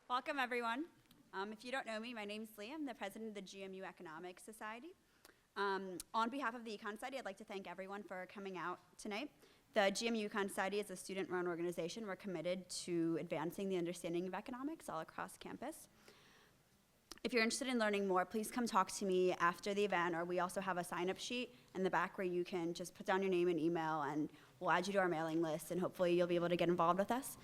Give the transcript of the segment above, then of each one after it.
Welcome, everyone. If you don't know me, my name's Lee. I'm the president of the GMU Economics Society. On behalf of the Econ Society, I'd like to thank everyone for coming out tonight. The GMU Econ Society is a student-run organization. We're committed to advancing the understanding of economics all across campus. If you're interested in learning more, please come talk to me after the event, or we also have a sign-up sheet in the back where you can just put down your name and email, and we'll add you to our mailing list, and hopefully you'll be able to get involved with us.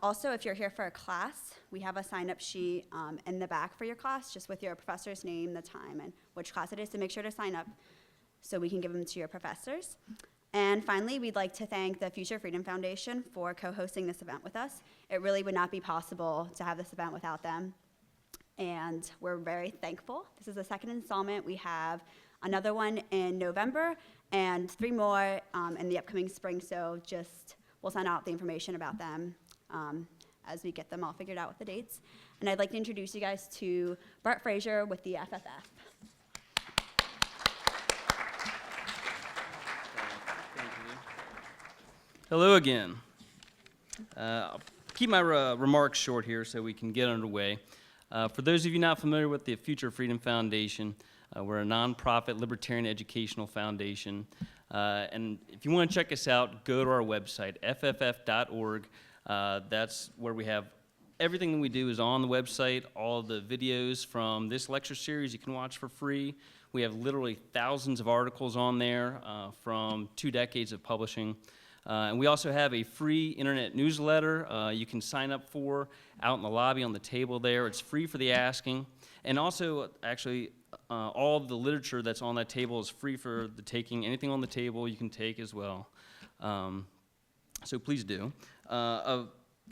Also, if you're here for a class, we have a sign-up sheet in the back for your class, just with your professor's name, the time, and which class it is, so make sure to sign up so we can give them to your professors. And finally, we'd like to thank the Future Freedom Foundation for co-hosting this event with us. It really would not be possible to have this event without them, and we're very thankful. This is the second installment. We have another one in November and 3 more in the upcoming spring, so we'll send out the information about them as we get them all figured out with the dates. And I'd like to introduce you guys to Bart Frazier with the FFF. Hello again. I'll keep my remarks short here so we can get underway. For those of you not familiar with the Future Freedom Foundation, we're a nonprofit libertarian educational foundation. And if you want to check us out, go to our website, fff.org. That's where we have everything that we do is on the website. All the videos from this lecture series you can watch for free. We have literally thousands of articles on there from 2 decades of publishing. And we also have a free internet newsletter you can sign up for out in the lobby on the table there. It's free for the asking. And also, actually, all of the literature that's on that table is free for the taking. Anything on the table you can take as well. So please do. A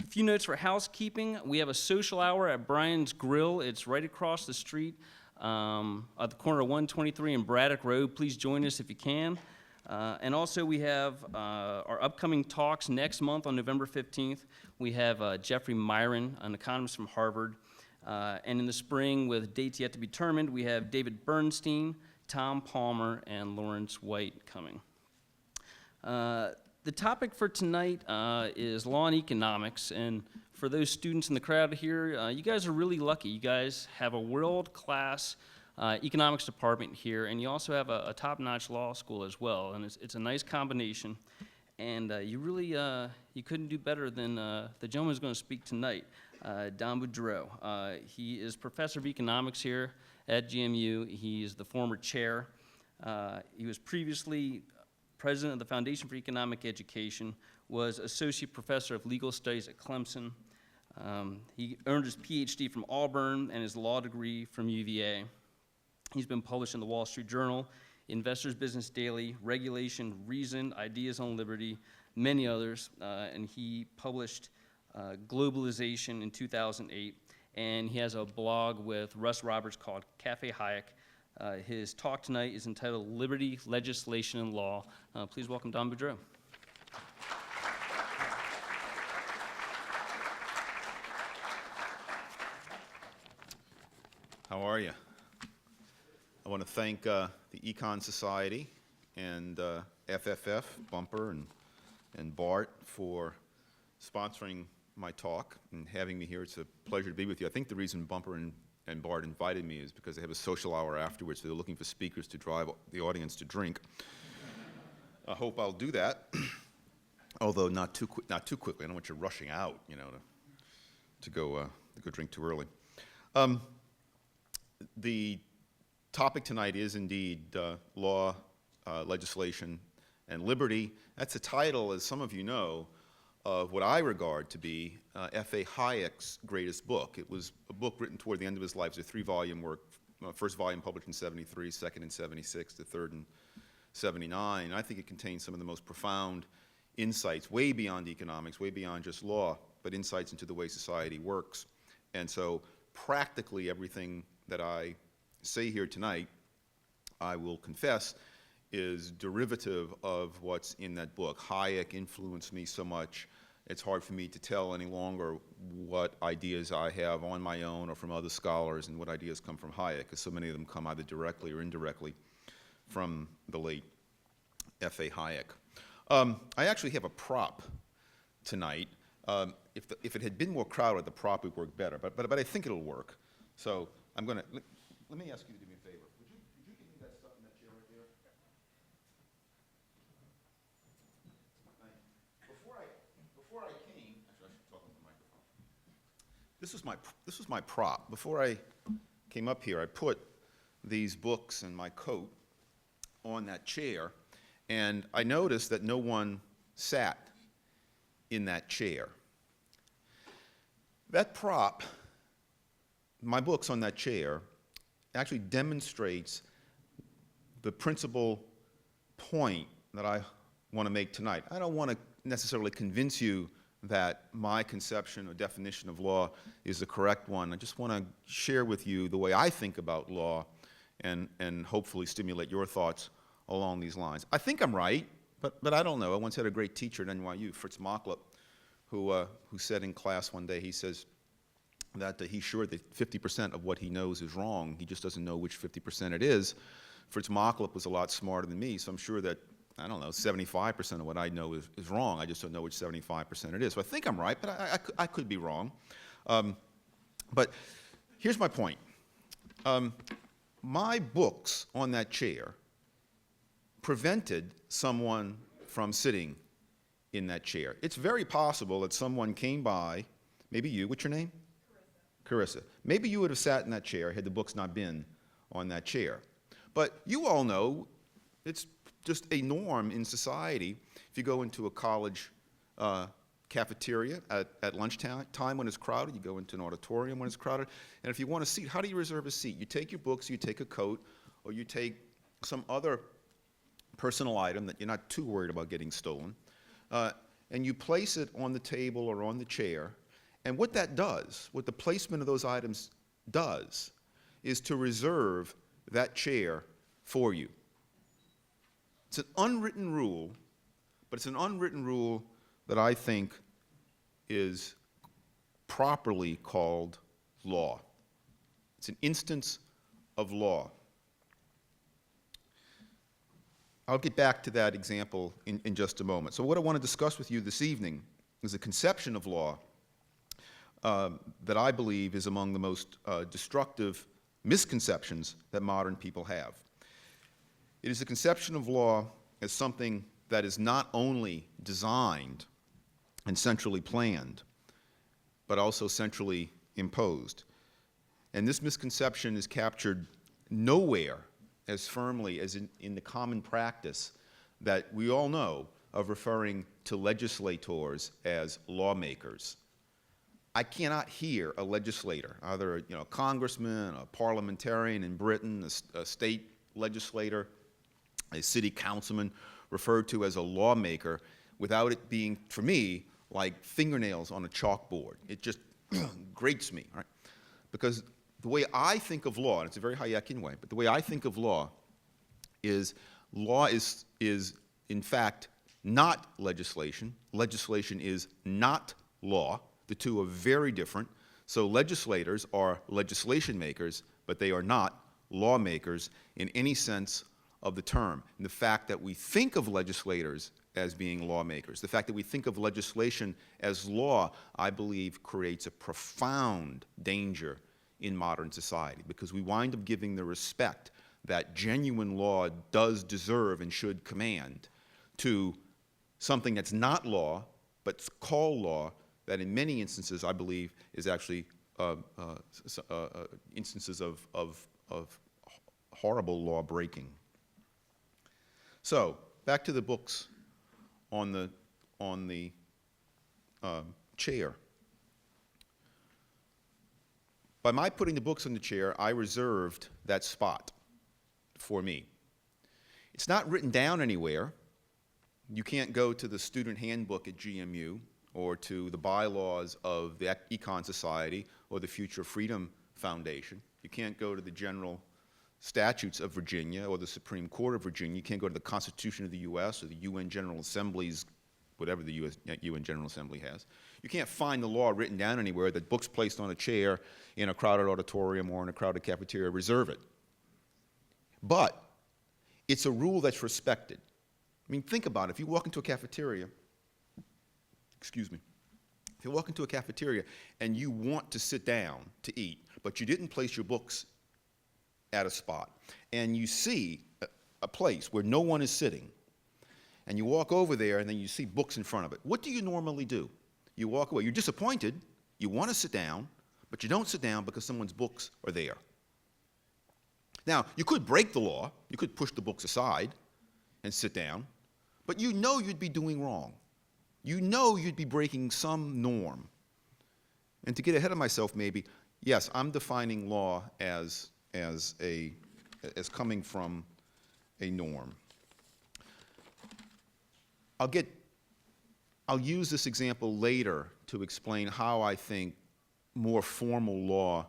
few notes for housekeeping. We have a social hour at Brian's Grill. It's right across the street at the corner of 123 and Braddock Road. Please join us if you can. And also we have our upcoming talks next month on November 15th. We have Jeffrey Myron, an economist from Harvard. And in the spring, with dates yet to be determined, we have David Bernstein, Tom Palmer, and Lawrence White coming. The topic for tonight is law and economics. And for those students in the crowd here, you guys are really lucky. You guys have a world-class economics department here, and you also have a top-notch law school as well. And it's a nice combination. And you really, you couldn't do better than the gentleman who's going to speak tonight, Don Boudreaux. He is professor of economics here at GMU. He is the former chair. He was previously president of the Foundation for Economic Education, was associate professor of legal studies at Clemson. He earned his PhD from Auburn and his law degree from UVA. He's been published in the Wall Street Journal, Investors Business Daily, Regulation, Reason, Ideas on Liberty, many others, and he published Globalization in 2008, and he has a blog with Russ Roberts called Cafe Hayek. His talk tonight is entitled Liberty, Legislation, and Law. Please welcome Don Boudreaux. How are you? I want to thank the Econ Society and FFF, Bumper, and Bart for sponsoring my talk and having me here. It's a pleasure to be with you. I think the reason Bumper and Bart invited me is because they have a social hour afterwards. So they're looking for speakers to drive the audience to drink. I hope I'll do that, although not too quickly. I don't want you rushing out, you know, to go drink too early. The topic tonight is indeed law, legislation, and liberty. That's a title, as some of you know, of what I regard to be F.A. Hayek's greatest book. It was a book written toward the end of his life. It was a 3-volume work, first volume published in 73, second in 76, the third in 79. I think it contains some of the most profound insights, way beyond economics, way beyond just law, but insights into the way society works. And so practically everything that I say here tonight, I will confess, is derivative of what's in that book. Hayek influenced me so much, it's hard for me to tell any longer what ideas I have on my own or from other scholars and what ideas come from Hayek, because so many of them come either directly or indirectly from the late F.A. Hayek. I actually have a prop tonight. if it had been more crowded, the prop would work better. But I think it'll work. So I'm going to, let me ask you to do me a favor. Would you give me that stuff in that chair right there? Thank you. Before I came, actually I should talk on the microphone. This was my prop. Before I came up here, I put these books and my coat on that chair, and I noticed that no one sat in that chair. That prop, my books on that chair, actually demonstrates the principal point that I want to make tonight. I don't want to necessarily convince you that my conception or definition of law is the correct one. I just want to share with you the way I think about law and hopefully stimulate your thoughts along these lines. I think I'm right, but I don't know. I once had a great teacher at NYU, Fritz Machlup, who said in class one day, he says that he's sure that 50% of what he knows is wrong. He just doesn't know which 50% it is. Fritz Machlup was a lot smarter than me, so I'm sure that, I don't know, 75% of what I know is wrong. I just don't know which 75% it is. So I think I'm right, but I could be wrong. But here's my point. My books on that chair prevented someone from sitting in that chair. It's very possible that someone came by, maybe you, what's your name? Carissa. Maybe you would have sat in that chair had the books not been on that chair. But you all know it's just a norm in society. If you go into a college cafeteria at lunchtime when it's crowded, you go into an auditorium when it's crowded, and if you want a seat, how do you reserve a seat? You take your books, you take a coat, or you take some other personal item that you're not too worried about getting stolen, and you place it on the table or on the chair. And what that does, what the placement of those items does, is to reserve that chair for you. It's an unwritten rule, but it's an unwritten rule that I think is properly called law. It's an instance of law. I'll get back to that example in just a moment. So what I want to discuss with you this evening is a conception of law that I believe is among the most destructive misconceptions that modern people have. It is a conception of law as something that is not only designed and centrally planned, but also centrally imposed. And this misconception is captured nowhere as firmly as in the common practice that we all know of referring to legislators as lawmakers. I cannot hear a legislator, either a congressman, a parliamentarian in Britain, a state legislator, a city councilman, referred to as a lawmaker without it being, for me, like fingernails on a chalkboard. It just grates me, right? Because the way I think of law, and it's a very Hayekian way, but the way I think of law is in fact not legislation. Legislation is not law. The two are very different. So legislators are legislation makers, but they are not lawmakers in any sense of the term. And the fact that we think of legislators as being lawmakers, the fact that we think of legislation as law, I believe creates a profound danger in modern society, because we wind up giving the respect that genuine law does deserve and should command to something that's not law, but called law, that in many instances, I believe, is actually instances of horrible law breaking. So, back to the books on the chair. By my putting the books on the chair, I reserved that spot for me. It's not written down anywhere. You can't go to the student handbook at GMU or to the bylaws of the Econ Society or the Future Freedom Foundation. You can't go to the general statutes of Virginia or the Supreme Court of Virginia. You can't go to the Constitution of the U.S. or the UN General Assembly's, whatever the UN General Assembly has. You can't find the law written down anywhere that books placed on a chair in a crowded auditorium or in a crowded cafeteria reserve it. But it's a rule that's respected. I mean, think about it. If you walk into a cafeteria, excuse me, If you walk into a cafeteria and you want to sit down to eat, but you didn't place your books at a spot, and you see a place where no one is sitting, and you walk over there and then you see books in front of it, what do you normally do? You walk away. You're disappointed. You want to sit down, but you don't sit down because someone's books are there. Now, you could break the law. You could push the books aside and sit down, but you know you'd be doing wrong. You know you'd be breaking some norm. And to get ahead of myself, maybe, yes, I'm defining law as coming from a norm. I'll use this example later to explain how I think more formal law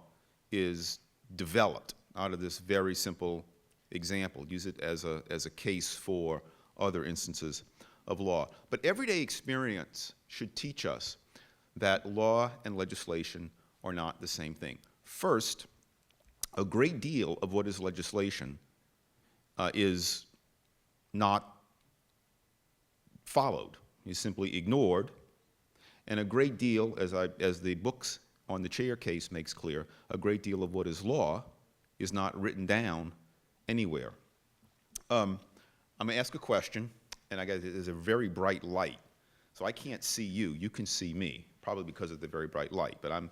is developed out of this very simple example. Use it as a case for other instances of law. But everyday experience should teach us that law and legislation are not the same thing. First, a great deal of what is legislation is not followed, is simply ignored, and a great deal, as the books on the chair case makes clear, a great deal of what is law is not written down anywhere. I'm going to ask a question, and there's a very bright light, so I can't see you. You can see me, probably because of the very bright light, but I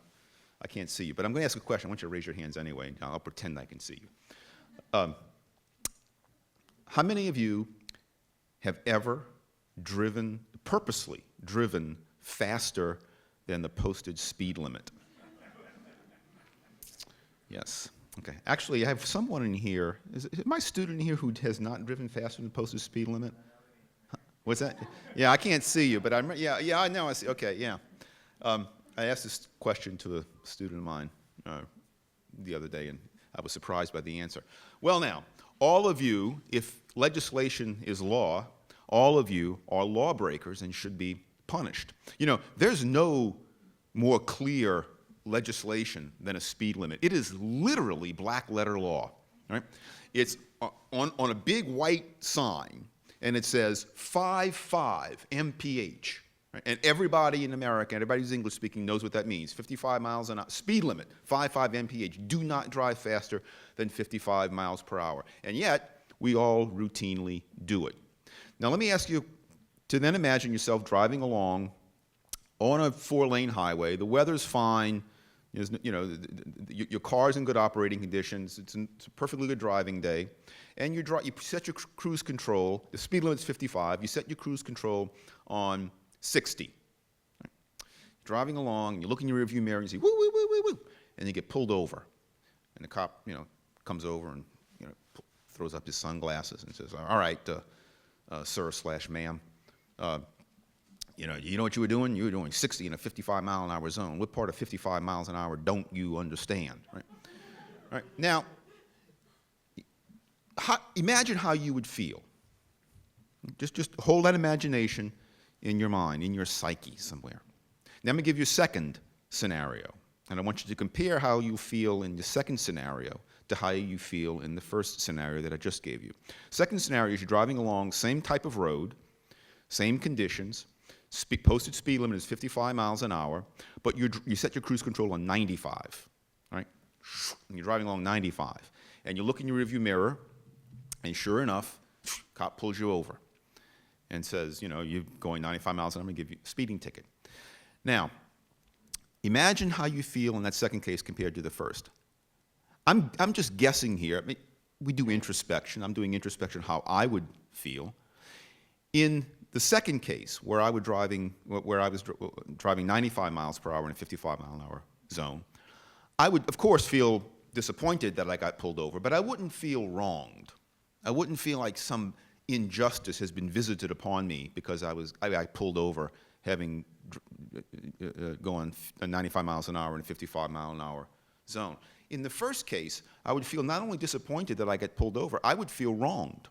can't see you. But I'm going to ask a question. I want you to raise your hands anyway, and I'll pretend I can see you. How many of you have ever purposely driven faster than the posted speed limit? Yes. Okay. Actually, I have someone in here. Is my student in here who has not driven faster than the posted speed limit? What's that? Yeah, I can't see you, but I know I see. Okay, yeah. I asked this question to a student of mine the other day, and I was surprised by the answer. Well, now, all of you, if legislation is law, all of you are lawbreakers and should be punished. You know, there's no more clear legislation than a speed limit. It is literally black letter law, right? It's on a big white sign, and it says 55 mph. Right? And everybody in America, everybody who's English speaking knows what that means. 55 miles an hour, speed limit, 55 mph. Do not drive faster than 55 miles per hour. And yet, we all routinely do it. Now, let me ask you to then imagine yourself driving along on a 4-lane highway. The weather's fine. Your car's in good operating conditions. It's a perfectly good driving day. And you set your cruise control. The speed limit's 55. You set your cruise control on 60. Right? Driving along, you look in your rearview mirror and you see, woo, woo, woo, woo, woo, and you get pulled over. And the cop, comes over and, throws up his sunglasses and says, all right, sir/ma'am, you know what you were doing? You were doing 60 in a 55-mile-an-hour zone. What part of 55 miles an hour don't you understand? Right? Right. Now, imagine how you would feel. Just hold that imagination in your mind, in your psyche somewhere. Now, I'm going to give you a second scenario, and I want you to compare how you feel in the second scenario to how you feel in the first scenario that I just gave you. Second scenario is you're driving along, same type of road, same conditions, posted speed limit is 55 miles an hour, but you set your cruise control on 95, right? And you're driving along 95, and you look in your rearview mirror, and sure enough, cop pulls you over and says, you're going 95 miles an hour, I'm going to give you a speeding ticket. Now, imagine how you feel in that second case compared to the first. I'm just guessing here. I mean, we do introspection. I'm doing introspection how I would feel. In the second case, where I was driving 95 miles per hour in a 55-mile-an-hour zone, I would, of course, feel disappointed that I got pulled over, but I wouldn't feel wronged. I wouldn't feel like some injustice has been visited upon me because I got pulled over having going 95 miles an hour in a 55-mile-an-hour zone. In the first case, I would feel not only disappointed that I got pulled over, I would feel wronged.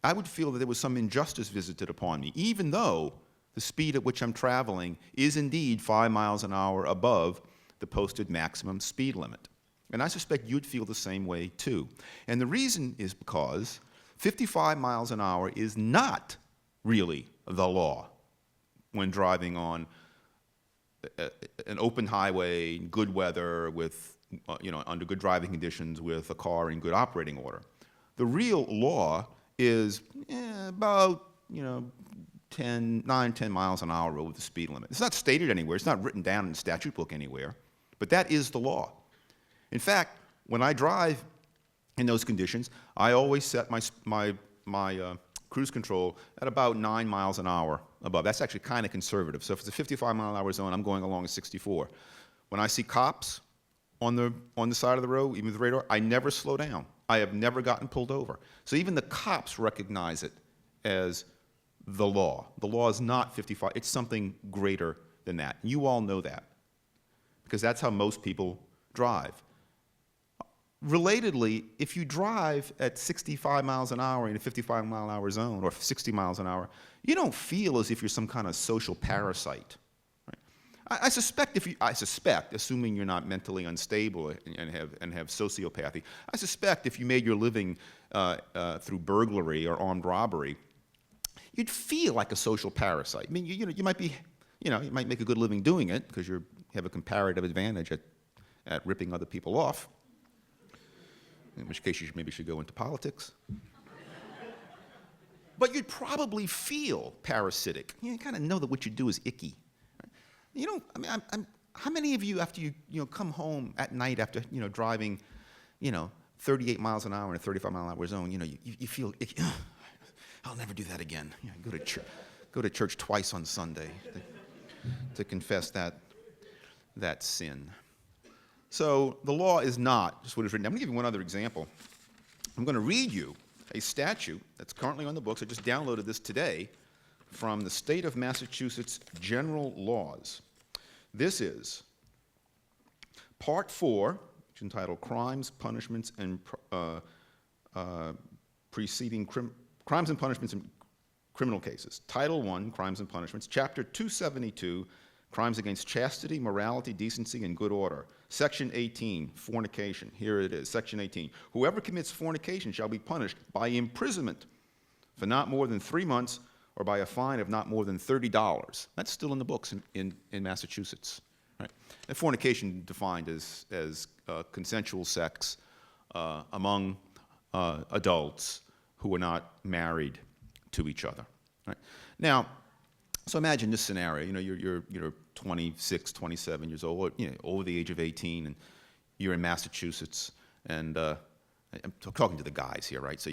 I would feel that there was some injustice visited upon me, even though the speed at which I'm traveling is indeed 5 miles an hour above the posted maximum speed limit. And I suspect you'd feel the same way too. And the reason is because 55 miles an hour is not really the law when driving on an open highway, good weather, with under good driving conditions, with a car in good operating order. The real law is about 9, 10 miles an hour over the speed limit. It's not stated anywhere. It's not written down in the statute book anywhere, but that is the law. In fact, when I drive in those conditions, I always set my cruise control at about 9 miles an hour above. That's actually kind of conservative. So if it's a 55-mile-an-hour zone, I'm going along at 64. When I see cops on the side of the road, even with the radar, I never slow down. I have never gotten pulled over. So even the cops recognize it as the law. The law is not 55. It's something greater than that. You all know that, because that's how most people drive. Relatedly, if you drive at 65 miles an hour in a 55-mile-an-hour zone, or 60 miles an hour, you don't feel as if you're some kind of social parasite. Right? I suspect, assuming you're not mentally unstable and have sociopathy, I suspect if you made your living through burglary or armed robbery, you'd feel like a social parasite. I mean, you might be, you might make a good living doing it because you have a comparative advantage at ripping other people off. In which case you maybe should go into politics. But you'd probably feel parasitic. You kind of know that what you do is icky. Right? How many of you, after you come home at night after driving 38 miles an hour in a 35-mile-an-hour zone, you feel icky. I'll never do that again. Go to church twice on Sunday to confess that sin. So the law is not just what is written. I'm going to give you one other example. I'm going to read you a statute that's currently on the books. I just downloaded this today from the state of Massachusetts General Laws. This is Part 4, which is entitled Crimes, Punishments, and Crimes and Punishments in Criminal Cases. Title 1, Crimes and Punishments. Chapter 272, Crimes Against Chastity, Morality, Decency, and Good Order. Section 18, Fornication. Here it is, Section 18. Whoever commits fornication shall be punished by imprisonment for not more than 3 months or by a fine of not more than $30. That's still in the books in Massachusetts. Right? And fornication defined as consensual sex among adults who are not married to each other. Right? Now, so imagine this scenario. You're 26, 27 years old, over the age of 18, and you're in Massachusetts, and I'm talking to the guys here, right? So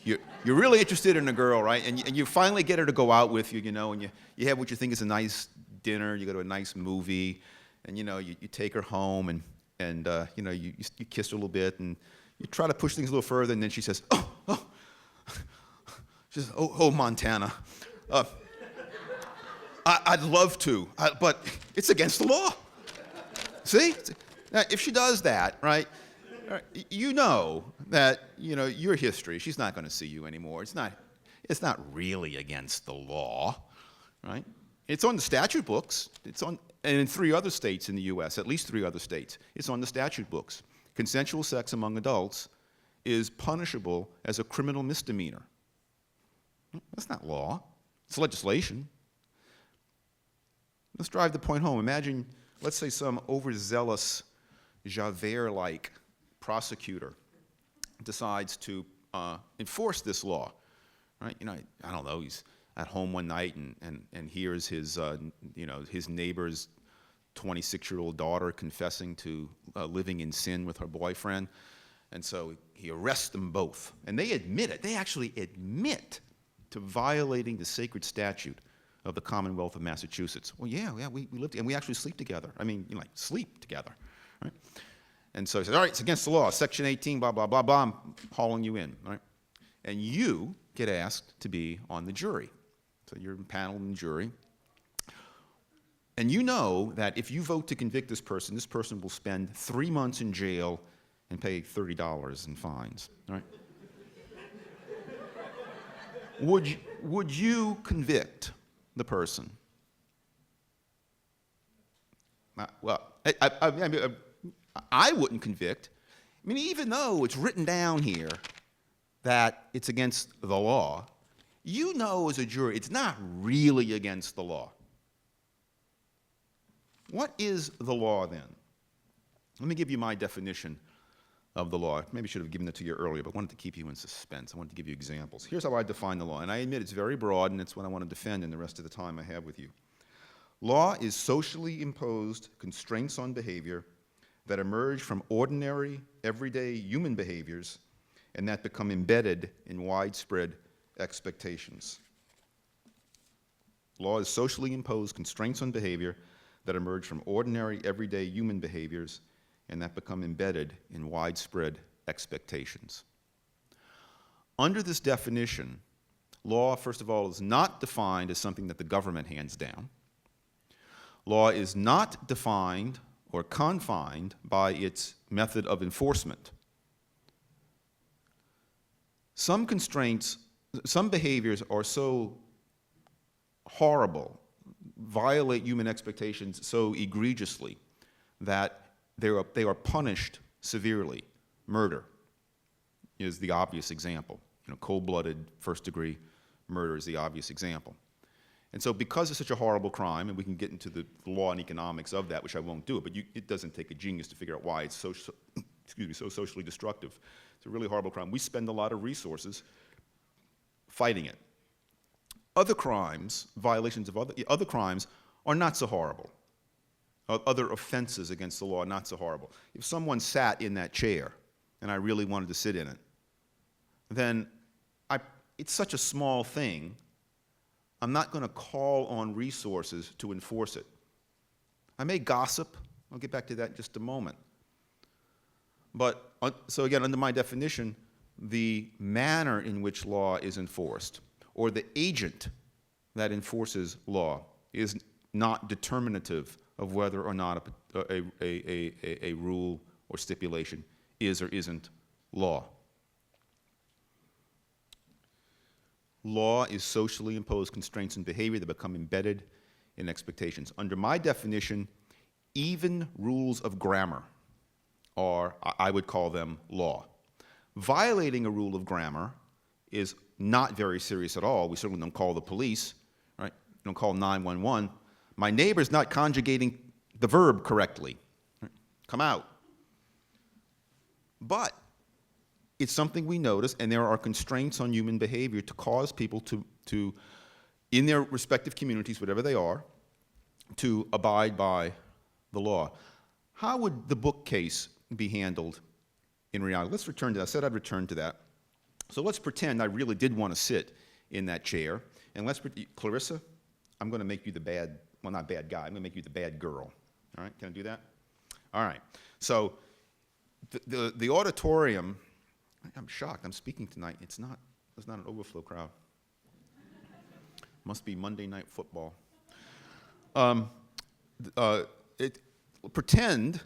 you're really interested in a girl, right? And you finally get her to go out with you, and you have what you think is a nice dinner. You go to a nice movie, and you take her home, and you kiss her a little bit, and you try to push things a little further, and then she says, oh, she says, oh, Montana. I'd love to, but it's against the law. See? Now, if she does that, right, you know that, your history, she's not going to see you anymore. It's not really against the law, right? It's on the statute books. And in 3 other states in the U.S., at least 3 other states, it's on the statute books. Consensual sex among adults is punishable as a criminal misdemeanor. That's not law. It's legislation. Let's drive the point home. Imagine, let's say, some overzealous Javert-like prosecutor decides to enforce this law, right? I don't know. He's at home one night and hears his neighbor's 26-year-old daughter confessing to living in sin with her boyfriend, and so he arrests them both. And they admit it. They actually admit to violating the sacred statute of the Commonwealth of Massachusetts. Well, yeah, we live together, and we actually sleep together. I mean, sleep together, right? And so he says, all right, it's against the law, Section 18, blah, blah, blah, blah, I'm hauling you in, right? And you get asked to be on the jury. So you're paneled in the jury. And you know that if you vote to convict this person will spend 3 months in jail and pay $30 in fines, right? Would you convict the person? Well, I wouldn't convict. I mean, even though it's written down here that it's against the law, you know as a jury it's not really against the law. What is the law then? Let me give you my definition of the law. Maybe I should have given it to you earlier, but I wanted to keep you in suspense. I wanted to give you examples. Here's how I define the law, and I admit it's very broad, and it's what I want to defend in the rest of the time I have with you. Law is socially imposed constraints on behavior that emerge from ordinary, everyday human behaviors and that become embedded in widespread expectations. Law is socially imposed constraints on behavior that emerge from ordinary, everyday human behaviors and that become embedded in widespread expectations. Under this definition, law, first of all, is not defined as something that the government hands down. Law is not defined or confined by its method of enforcement. Some constraints, some behaviors are so horrible, violate human expectations so egregiously that they are punished severely. Murder is the obvious example. Cold-blooded, first-degree murder is the obvious example. And so because it's such a horrible crime, and we can get into the law and economics of that, which I won't do, but it doesn't take a genius to figure out why it's so socially destructive. It's a really horrible crime. We spend a lot of resources fighting it. Other crimes, violations of other crimes, are not so horrible. Other offenses against the law are not so horrible. If someone sat in that chair, and I really wanted to sit in it, then it's such a small thing, I'm not going to call on resources to enforce it. I may gossip. I'll get back to that in just a moment. But, so again, under my definition, the manner in which law is enforced, or the agent that enforces law, is not determinative of whether or not a rule or stipulation is or isn't law. Law is socially imposed constraints and behavior that become embedded in expectations. Under my definition, even rules of grammar are, I would call them, law. Violating a rule of grammar is not very serious at all. We certainly don't call the police, right? We don't call 911. My neighbor's not conjugating the verb correctly. Right? Come out. But it's something we notice, and there are constraints on human behavior to cause people to, in their respective communities, whatever they are, to abide by the law. How would the book case be handled in reality? Let's return to that. I said I'd return to that. So let's pretend I really did want to sit in that chair, and Clarissa, I'm going to make you the bad, well, not bad guy, I'm going to make you the bad girl. All right, can I do that? All right. So the auditorium, I'm shocked. I'm speaking tonight. It's not an overflow crowd. Must be Monday Night Football. Pretend,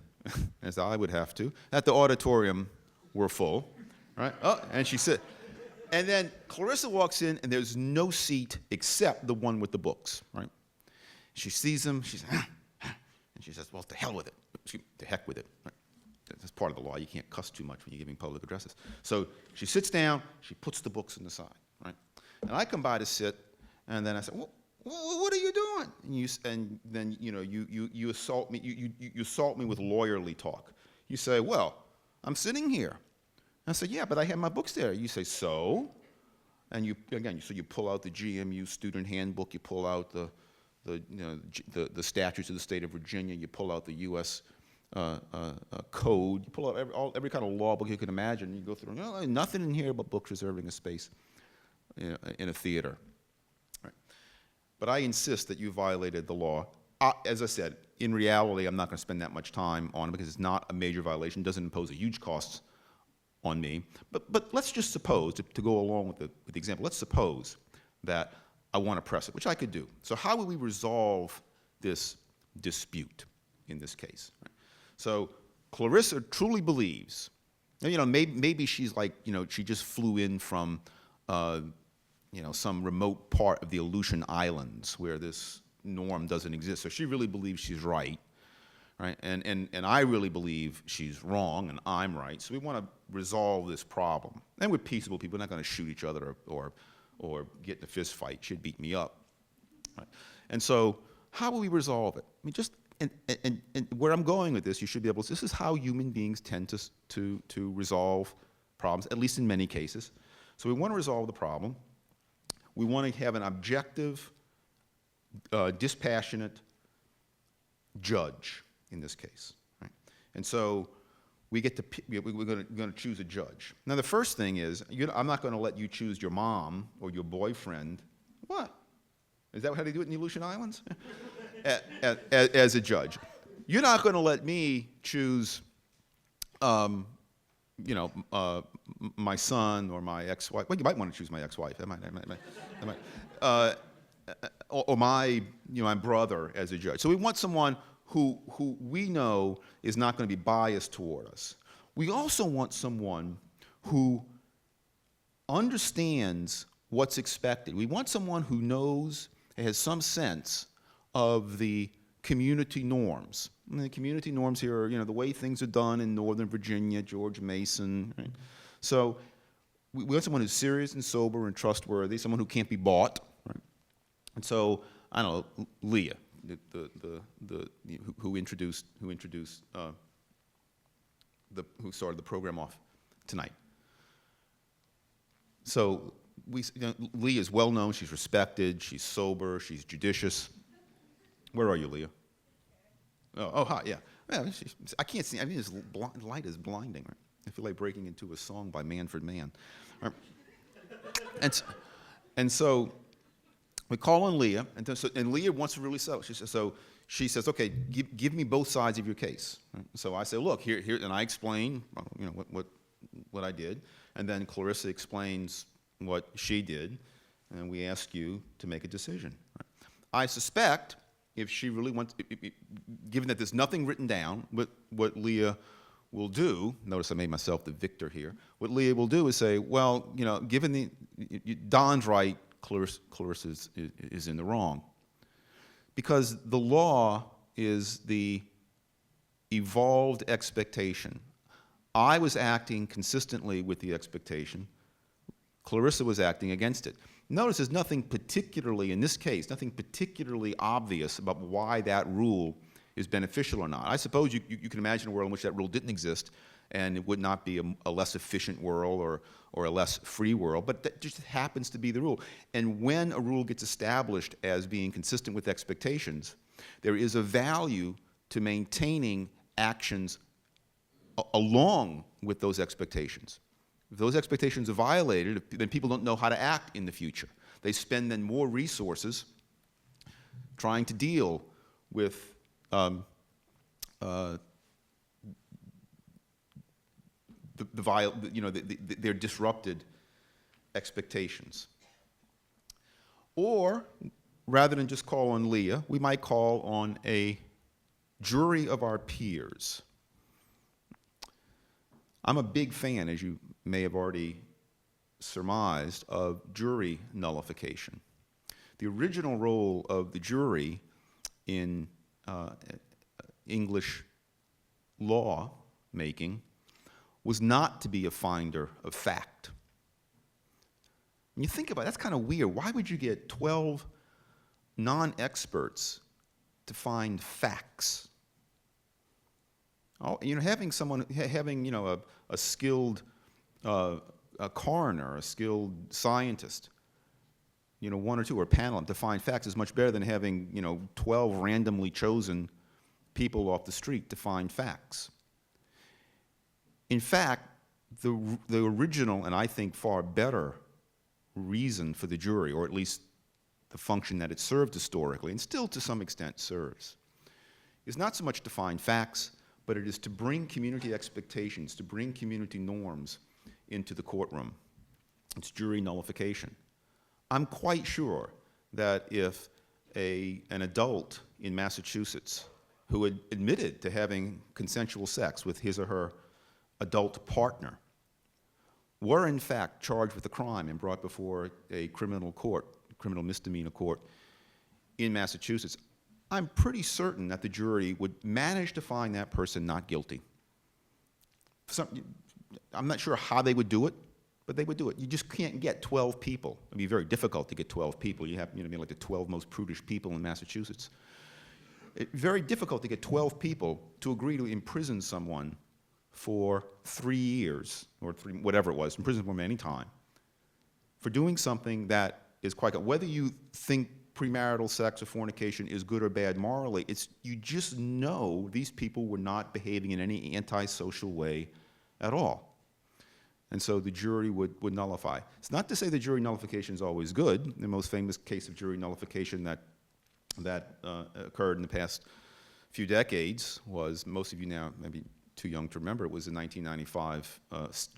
as I would have to, that the auditorium were full, right? Oh, and she said, and then Clarissa walks in, and there's no seat except the one with the books, right? She sees them. She's, and she says, "Well, to hell with it. To heck with it." Right? That's part of the law. You can't cuss too much when you're giving public addresses. So she sits down, she puts the books on the side, right? And I come by to sit, and then I say, well, what are you doing? And then you assault me. You assault me with lawyerly talk. You say, well, I'm sitting here. I say, yeah, but I have my books there. You say, so? And so you pull out the GMU student handbook. You pull out the statutes of the state of Virginia. You pull out the U.S. Code. You pull out every kind of law book you can imagine. You go through, nothing in here but books reserving a space in a theater. Right. But I insist that you violated the law. As I said, in reality, I'm not going to spend that much time on it because it's not a major violation. It doesn't impose a huge cost on me. But let's just suppose, to go along with the example, let's suppose that I want to press it, which I could do. So how would we resolve this dispute in this case? Right? So Clarissa truly believes, maybe she's like, she just flew in from, some remote part of the Aleutian Islands where this norm doesn't exist. So she really believes she's right, right? And I really believe she's wrong and I'm right. So we want to resolve this problem. And we're peaceable people. We're not going to shoot each other or get in a fist fight. She'd beat me up. Right? And so how will we resolve it? I mean, just and where I'm going with this, you should be able to, this is how human beings tend to resolve problems, at least in many cases. So we want to resolve the problem. We want to have an objective, dispassionate judge in this case. Right? And so we're going to choose a judge. Now, the first thing is, I'm not going to let you choose your mom or your boyfriend. What? Is that how they do it in the Aleutian Islands? As a judge. You're not going to let me choose, my son or my ex-wife. Well, you might want to choose my ex-wife. Or my brother as a judge. So we want someone who we know is not going to be biased toward us. We also want someone who understands what's expected. We want someone who knows, has some sense of the community norms. And the community norms here are, the way things are done in Northern Virginia, George Mason. Right? So we want someone who's serious and sober and trustworthy, someone who can't be bought. Right? And so, I don't know, Leah, who started the program off tonight. So Leah is well known. She's respected. She's sober. She's judicious. Where are you, Leah? Oh, hi. Yeah. I can't see. I mean, this light is blinding. Right? I feel like breaking into a song by Manfred Mann. Right? And so we call on Leah, and Leah wants to really settle. She says, okay, give me both sides of your case. Right? So I say, look, here, and I explain, what I did, and then Clarissa explains what she did, and we ask you to make a decision. Right? I suspect if she really wants, given that there's nothing written down, what Leah will do, notice I made myself the victor here, what Leah will do is say, well, given Don's right, Clarissa is in the wrong. Because the law is the evolved expectation. I was acting consistently with the expectation. Clarissa was acting against it. Notice there's nothing particularly, in this case, nothing particularly obvious about why that rule is beneficial or not. I suppose you can imagine a world in which that rule didn't exist, and it would not be a less efficient world or a less free world, but that just happens to be the rule. And when a rule gets established as being consistent with expectations, there is a value to maintaining actions along with those expectations. If those expectations are violated, then people don't know how to act in the future. They spend then more resources trying to deal with their disrupted expectations. Or, rather than just call on Leah, we might call on a jury of our peers. I'm a big fan, as you may have already surmised, of jury nullification. The original role of the jury in English law making was not to be a finder of fact. When you think about it, that's kind of weird. Why would you get 12 non-experts to find facts? Oh, having a skilled a coroner, a skilled scientist, one or two, or a panel to find facts is much better than having 12 randomly chosen people off the street to find facts. In fact, the original, and I think far better, reason for the jury, or at least the function that it served historically, and still to some extent serves, is not so much to find facts, but it is to bring community expectations, to bring community norms into the courtroom. It's jury nullification. I'm quite sure that if an adult in Massachusetts who had admitted to having consensual sex with his or her adult partner were in fact charged with a crime and brought before a criminal misdemeanor court in Massachusetts, I'm pretty certain that the jury would manage to find that person not guilty. I'm not sure how they would do it, but they would do it. You just can't get 12 people. It'd be very difficult to get 12 people. You have, like the 12 most prudish people in Massachusetts. very difficult to get 12 people to agree to imprison someone for 3 years, or whatever it was, imprison for any time, for doing something that is quite, whether you think premarital sex or fornication is good or bad morally, you just know these people were not behaving in any antisocial way at all. And so the jury would nullify. It's not to say that jury nullification is always good. The most famous case of jury nullification that occurred in the past few decades was, most of you now maybe too young to remember, it was the 1995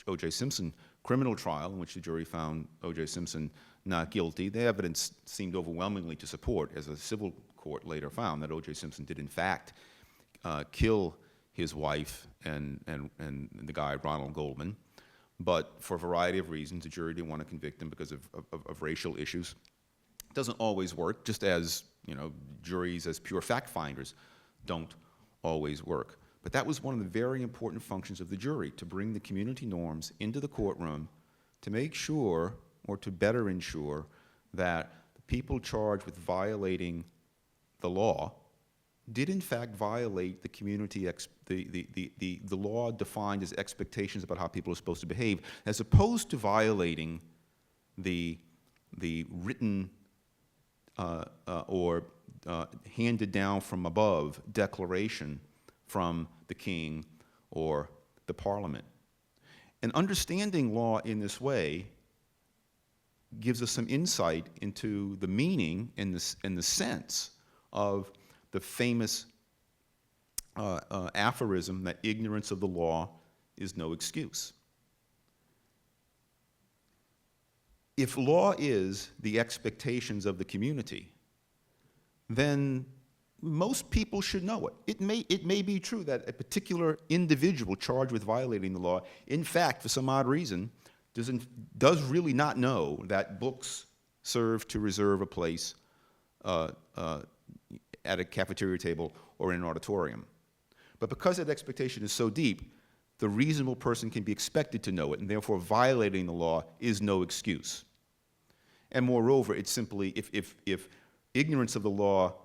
O.J. Simpson criminal trial in which the jury found O.J. Simpson not guilty. The evidence seemed overwhelmingly to support, as a civil court later found, that O.J. Simpson did in fact kill his wife and the guy, Ronald Goldman. But for a variety of reasons, the jury didn't want to convict him because of racial issues. It doesn't always work, just as juries as pure fact finders don't always work. But that was one of the very important functions of the jury, to bring the community norms into the courtroom to make sure, or to better ensure, that the people charged with violating the law did in fact violate the community, the law defined as expectations about how people are supposed to behave, as opposed to violating the written or handed down from above declaration from the king or the parliament. And understanding law in this way gives us some insight into the meaning and the sense of the famous aphorism that ignorance of the law is no excuse. If law is the expectations of the community, then most people should know it. It may be true that a particular individual charged with violating the law, in fact, for some odd reason, does really not know that books serve to reserve a place at a cafeteria table or in an auditorium. But because that expectation is so deep, the reasonable person can be expected to know it, and therefore violating the law is no excuse. And moreover, it's simply, if ignorance of the law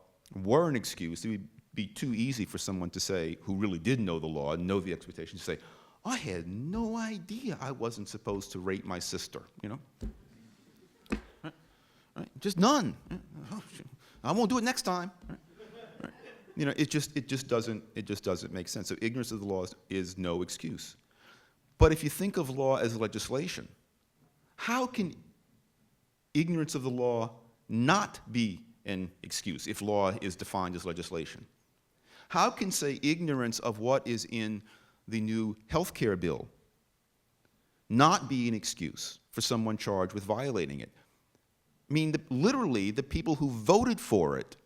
were an excuse, it would be too easy for someone to say, who really did know the law and know the expectations, to say, I had no idea I wasn't supposed to rape my sister, Right? Just none. I won't do it next time. Right? It just doesn't make sense. So ignorance of the law is no excuse. But if you think of law as legislation, how can ignorance of the law not be an excuse if law is defined as legislation? How can, say, ignorance of what is in the new health care bill not be an excuse for someone charged with violating it? I mean, literally, the people who voted for it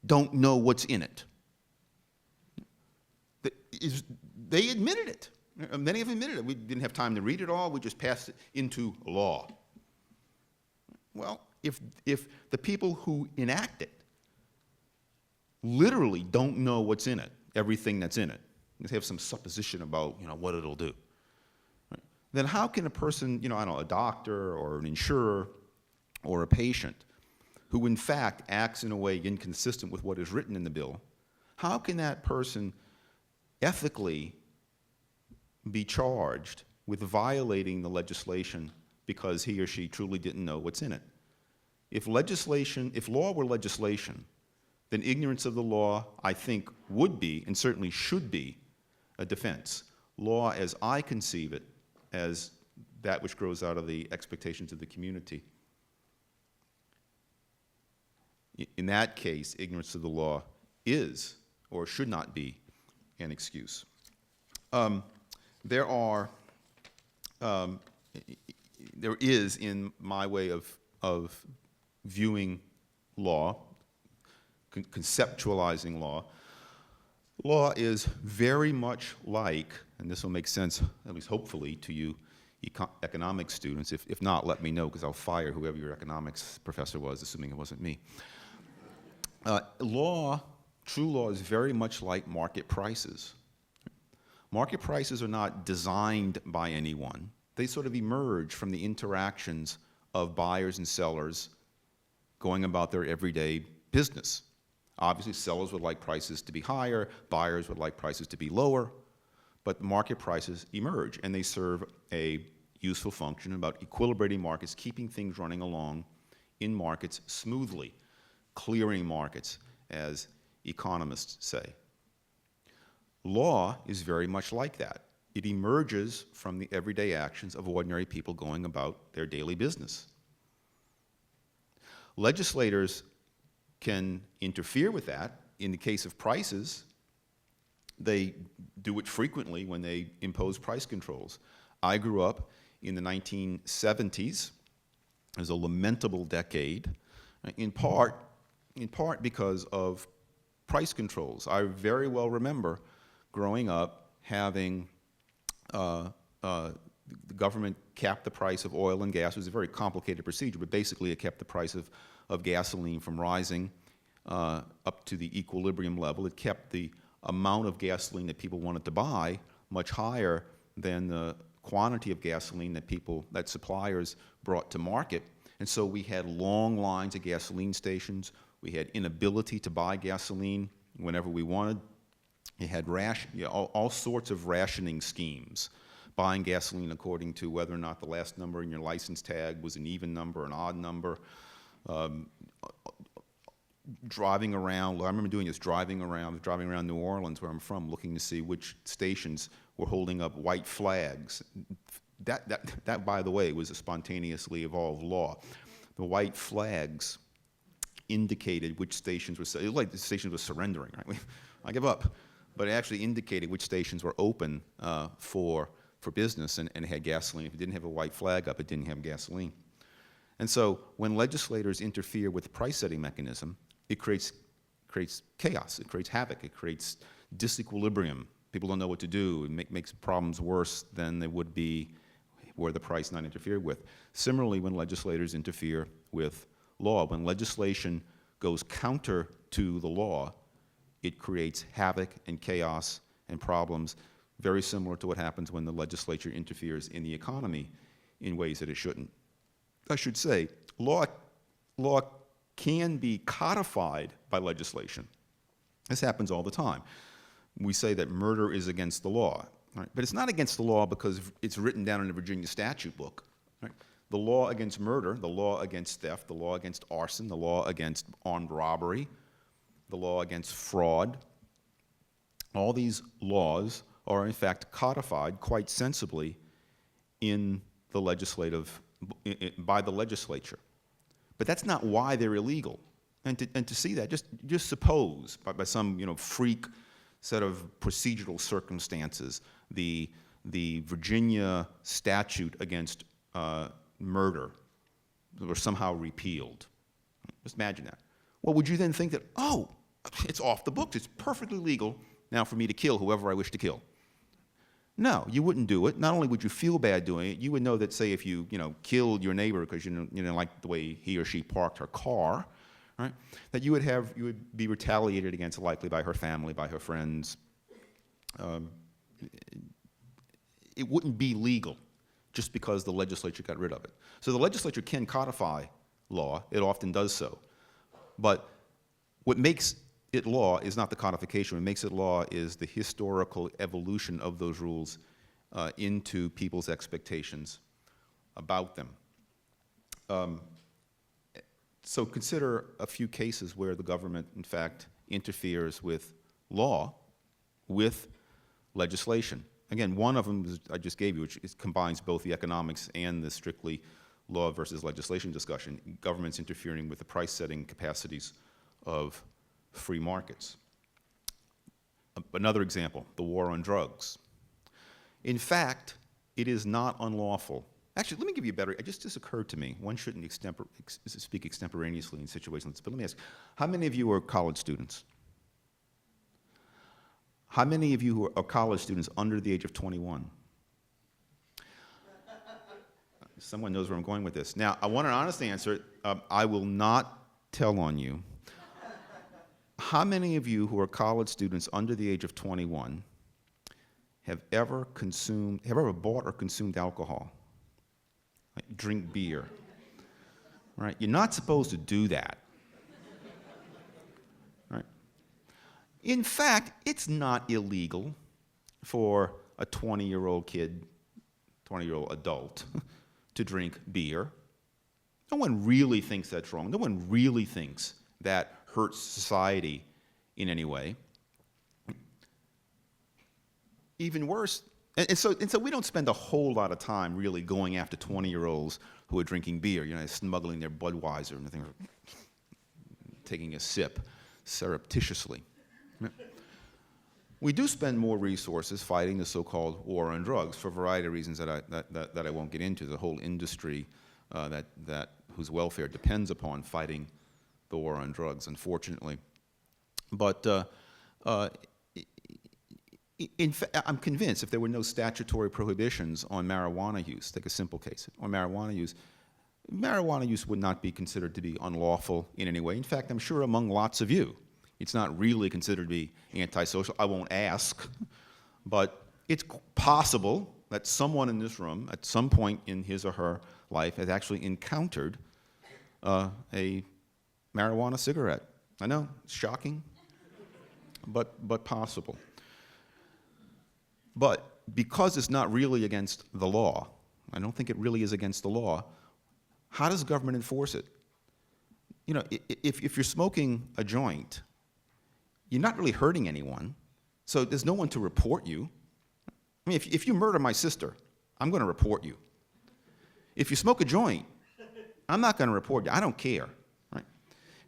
don't know what's in it. They admitted it. Many have admitted it. We didn't have time to read it all. We just passed it into law. Well, if the people who enact it literally don't know what's in it, everything that's in it, they have some supposition about what it'll do, right? Then how can a person, a doctor or an insurer or a patient who in fact acts in a way inconsistent with what is written in the bill, how can that person ethically be charged with violating the legislation because he or she truly didn't know what's in it? If law were legislation, then ignorance of the law, I think, would be, and certainly should be, a defense. Law, as I conceive it, as that which grows out of the expectations of the community. In that case, ignorance of the law is, or should not be, an excuse. There is, in my way of viewing law, conceptualizing law, law is very much like, and this will make sense, at least hopefully, to you economics students. If not, let me know, because I'll fire whoever your economics professor was, assuming it wasn't me. True law is very much like market prices. Market prices are not designed by anyone. They sort of emerge from the interactions of buyers and sellers going about their everyday business. Obviously, sellers would like prices to be higher, buyers would like prices to be lower, but market prices emerge, and they serve a useful function about equilibrating markets, keeping things running along in markets smoothly, clearing markets, as economists say. Law is very much like that. It emerges from the everyday actions of ordinary people going about their daily business. Legislators can interfere with that. In the case of prices, they do it frequently when they impose price controls. I grew up in the 1970s. It was a lamentable decade, in part because of price controls. I very well remember growing up having the government cap the price of oil and gas. It was a very complicated procedure, but basically it kept the price of gasoline from rising up to the equilibrium level. It kept the amount of gasoline that people wanted to buy much higher than the quantity of gasoline that suppliers brought to market. And so we had long lines at gasoline stations. We had inability to buy gasoline whenever we wanted. You had all sorts of rationing schemes, buying gasoline according to whether or not the last number in your license tag was an even number, an odd number. Driving around, I remember doing this, driving around New Orleans, where I'm from, looking to see which stations were holding up white flags. That, by the way, was a spontaneously evolved law. The white flags indicated which stations were, it was like the stations were surrendering, right? I give up. But it actually indicated which stations were open for business and had gasoline. If it didn't have a white flag up, it didn't have gasoline. And so when legislators interfere with the price-setting mechanism, it creates chaos, it creates havoc, it creates disequilibrium. People don't know what to do. It makes problems worse than they would be were the price not interfered with. Similarly, when legislators interfere with law, when legislation goes counter to the law, it creates havoc and chaos and problems very similar to what happens when the legislature interferes in the economy in ways that it shouldn't. I should say, law can be codified by legislation. This happens all the time. We say that murder is against the law, right? But it's not against the law because it's written down in the Virginia statute book, right? The law against murder, the law against theft, the law against arson, the law against armed robbery, the law against fraud, all these laws are in fact codified quite sensibly in the by the legislature. But that's not why they're illegal. And to see that, just suppose by some freak set of procedural circumstances, the Virginia statute against murder were somehow repealed. Just imagine that. Well, would you then think that, oh, it's off the books, it's perfectly legal now for me to kill whoever I wish to kill? No, you wouldn't do it. Not only would you feel bad doing it, you would know that, say, if you killed your neighbor because you didn't like the way he or she parked her car, right? That you would be retaliated against, likely by her family, by her friends. It wouldn't be legal just because the legislature got rid of it. So the legislature can codify law. It often does so. But what makes it law is not the codification. What makes it law is the historical evolution of those rules into people's expectations about them. So consider a few cases where the government, in fact, interferes with law, with legislation. Again, one of them I just gave you, which combines both the economics and the strictly law versus legislation discussion, governments interfering with the price-setting capacities of free markets. Another example, the war on drugs. In fact, it is not unlawful. Actually, let me give you a better, it just occurred to me, one shouldn't speak extemporaneously in situations like this, but let me ask, how many of you are college students? How many of you who are college students under the age of 21? Someone knows where I'm going with this. Now, I want an honest answer. I will not tell on you. How many of you who are college students under the age of 21 have ever bought or consumed alcohol? Like drink beer, right? You're not supposed to do that, right? In fact, it's not illegal for a 20-year-old kid, 20-year-old adult, to drink beer. No one really thinks that's wrong. No one really thinks that hurts society in any way. Even worse, and so we don't spend a whole lot of time really going after 20-year-olds who are drinking beer, smuggling their Budweiser and things, taking a sip surreptitiously. We do spend more resources fighting the so-called war on drugs for a variety of reasons that I won't get into. The whole industry whose welfare depends upon fighting the war on drugs, unfortunately. But in fact, I'm convinced if there were no statutory prohibitions on marijuana use, take a simple case, on marijuana use would not be considered to be unlawful in any way. In fact, I'm sure among lots of you, it's not really considered to be antisocial. I won't ask, but it's possible that someone in this room at some point in his or her life has actually encountered a marijuana cigarette. I know, it's shocking, but possible. But because it's not really against the law, I don't think it really is against the law, how does government enforce it? If you're smoking a joint, you're not really hurting anyone, so there's no one to report you. I mean, if you murder my sister, I'm going to report you. If you smoke a joint, I'm not going to report you. I don't care, right?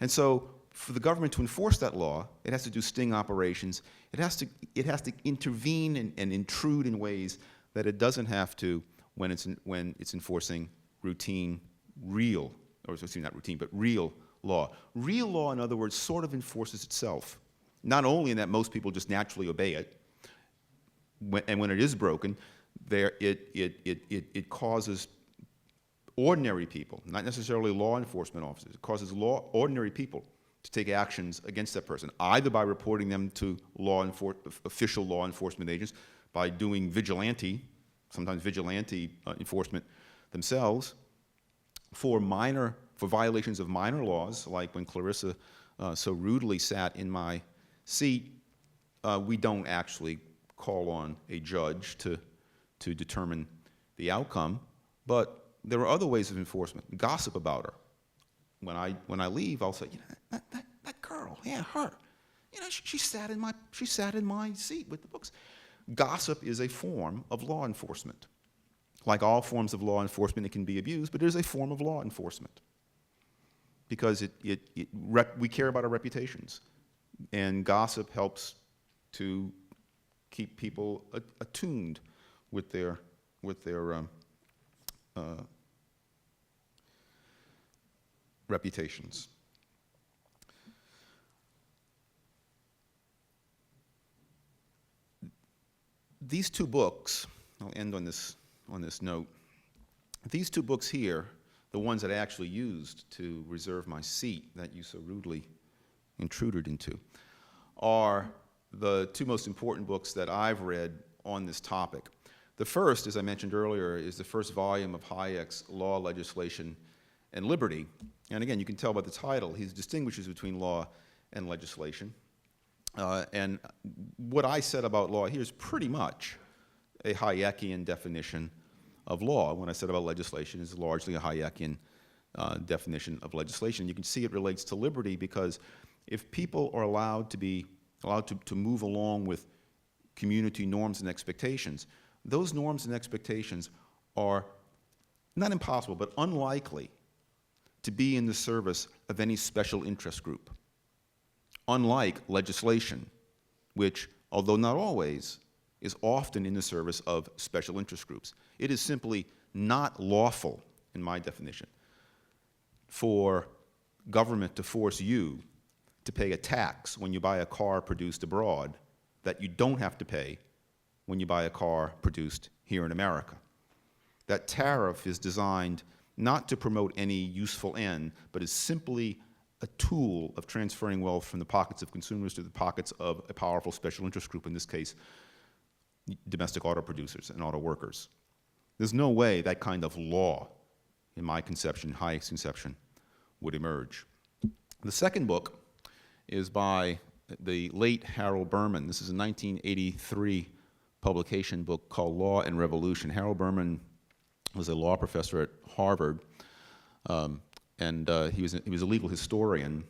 And so for the government to enforce that law, it has to do sting operations. It has to intervene and intrude in ways that it doesn't have to when it's enforcing routine, real, or excuse me, not routine, but real law. Real law, in other words, sort of enforces itself. Not only in that most people just naturally obey it, and when it is broken, it causes ordinary people, not necessarily law enforcement officers, it causes ordinary people to take actions against that person, either by reporting them to official law enforcement agents, by doing sometimes vigilante enforcement themselves, for violations of minor laws, like when Clarissa so rudely sat in my seat. We don't actually call on a judge to determine the outcome, but there are other ways of enforcement. Gossip about her. When I leave, I'll say, that girl, yeah, her. She sat in my seat with the books. Gossip is a form of law enforcement. Like all forms of law enforcement, it can be abused, but it is a form of law enforcement because we care about our reputations, and gossip helps to keep people attuned with their reputations. These two books, I'll end on this note. These two books here, the ones that I actually used to reserve my seat that you so rudely intruded into, are the two most important books that I've read on this topic. The first, as I mentioned earlier, is the first volume of Hayek's Law, Legislation, and Liberty. And again, you can tell by the title, he distinguishes between law and legislation. And what I said about law here is pretty much a Hayekian definition of law. When I said about legislation, it's largely a Hayekian definition of legislation. You can see it relates to liberty because if people are allowed to move along with community norms and expectations, those norms and expectations are not impossible, but unlikely to be in the service of any special interest group. Unlike legislation, which, although not always, is often in the service of special interest groups. It is simply not lawful, in my definition, for government to force you to pay a tax when you buy a car produced abroad that you don't have to pay when you buy a car produced here in America. That tariff is designed not to promote any useful end, but is simply a tool of transferring wealth from the pockets of consumers to the pockets of a powerful special interest group, in this case, domestic auto producers and auto workers. There's no way that kind of law, in my conception, Hayek's conception, would emerge. The second book is by the late Harold Berman. This is a 1983 publication book called Law and Revolution. Harold Berman was a law professor at Harvard, and he was a legal historian.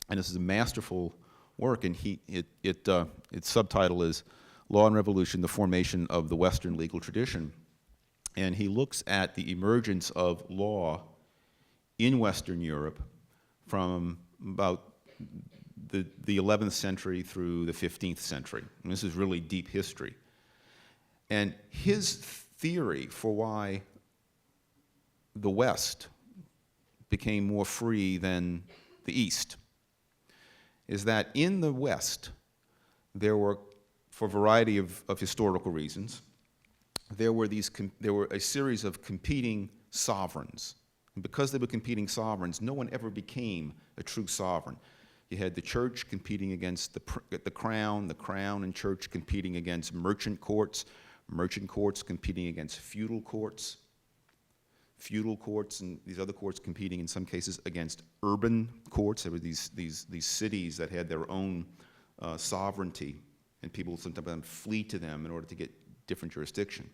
And this is a masterful work, and its subtitle is Law and Revolution, the Formation of the Western Legal Tradition. And he looks at the emergence of law in Western Europe from about the 11th century through the 15th century. And this is really deep history. And his theory for why the West became more free than the East is that in the West, there were, for a variety of historical reasons, there were a series of competing sovereigns. And because they were competing sovereigns, no one ever became a true sovereign. You had the church competing against the crown and church competing against merchant courts competing against feudal courts and these other courts competing in some cases against urban courts. There were these cities that had their own sovereignty, and people sometimes flee to them in order to get different jurisdiction.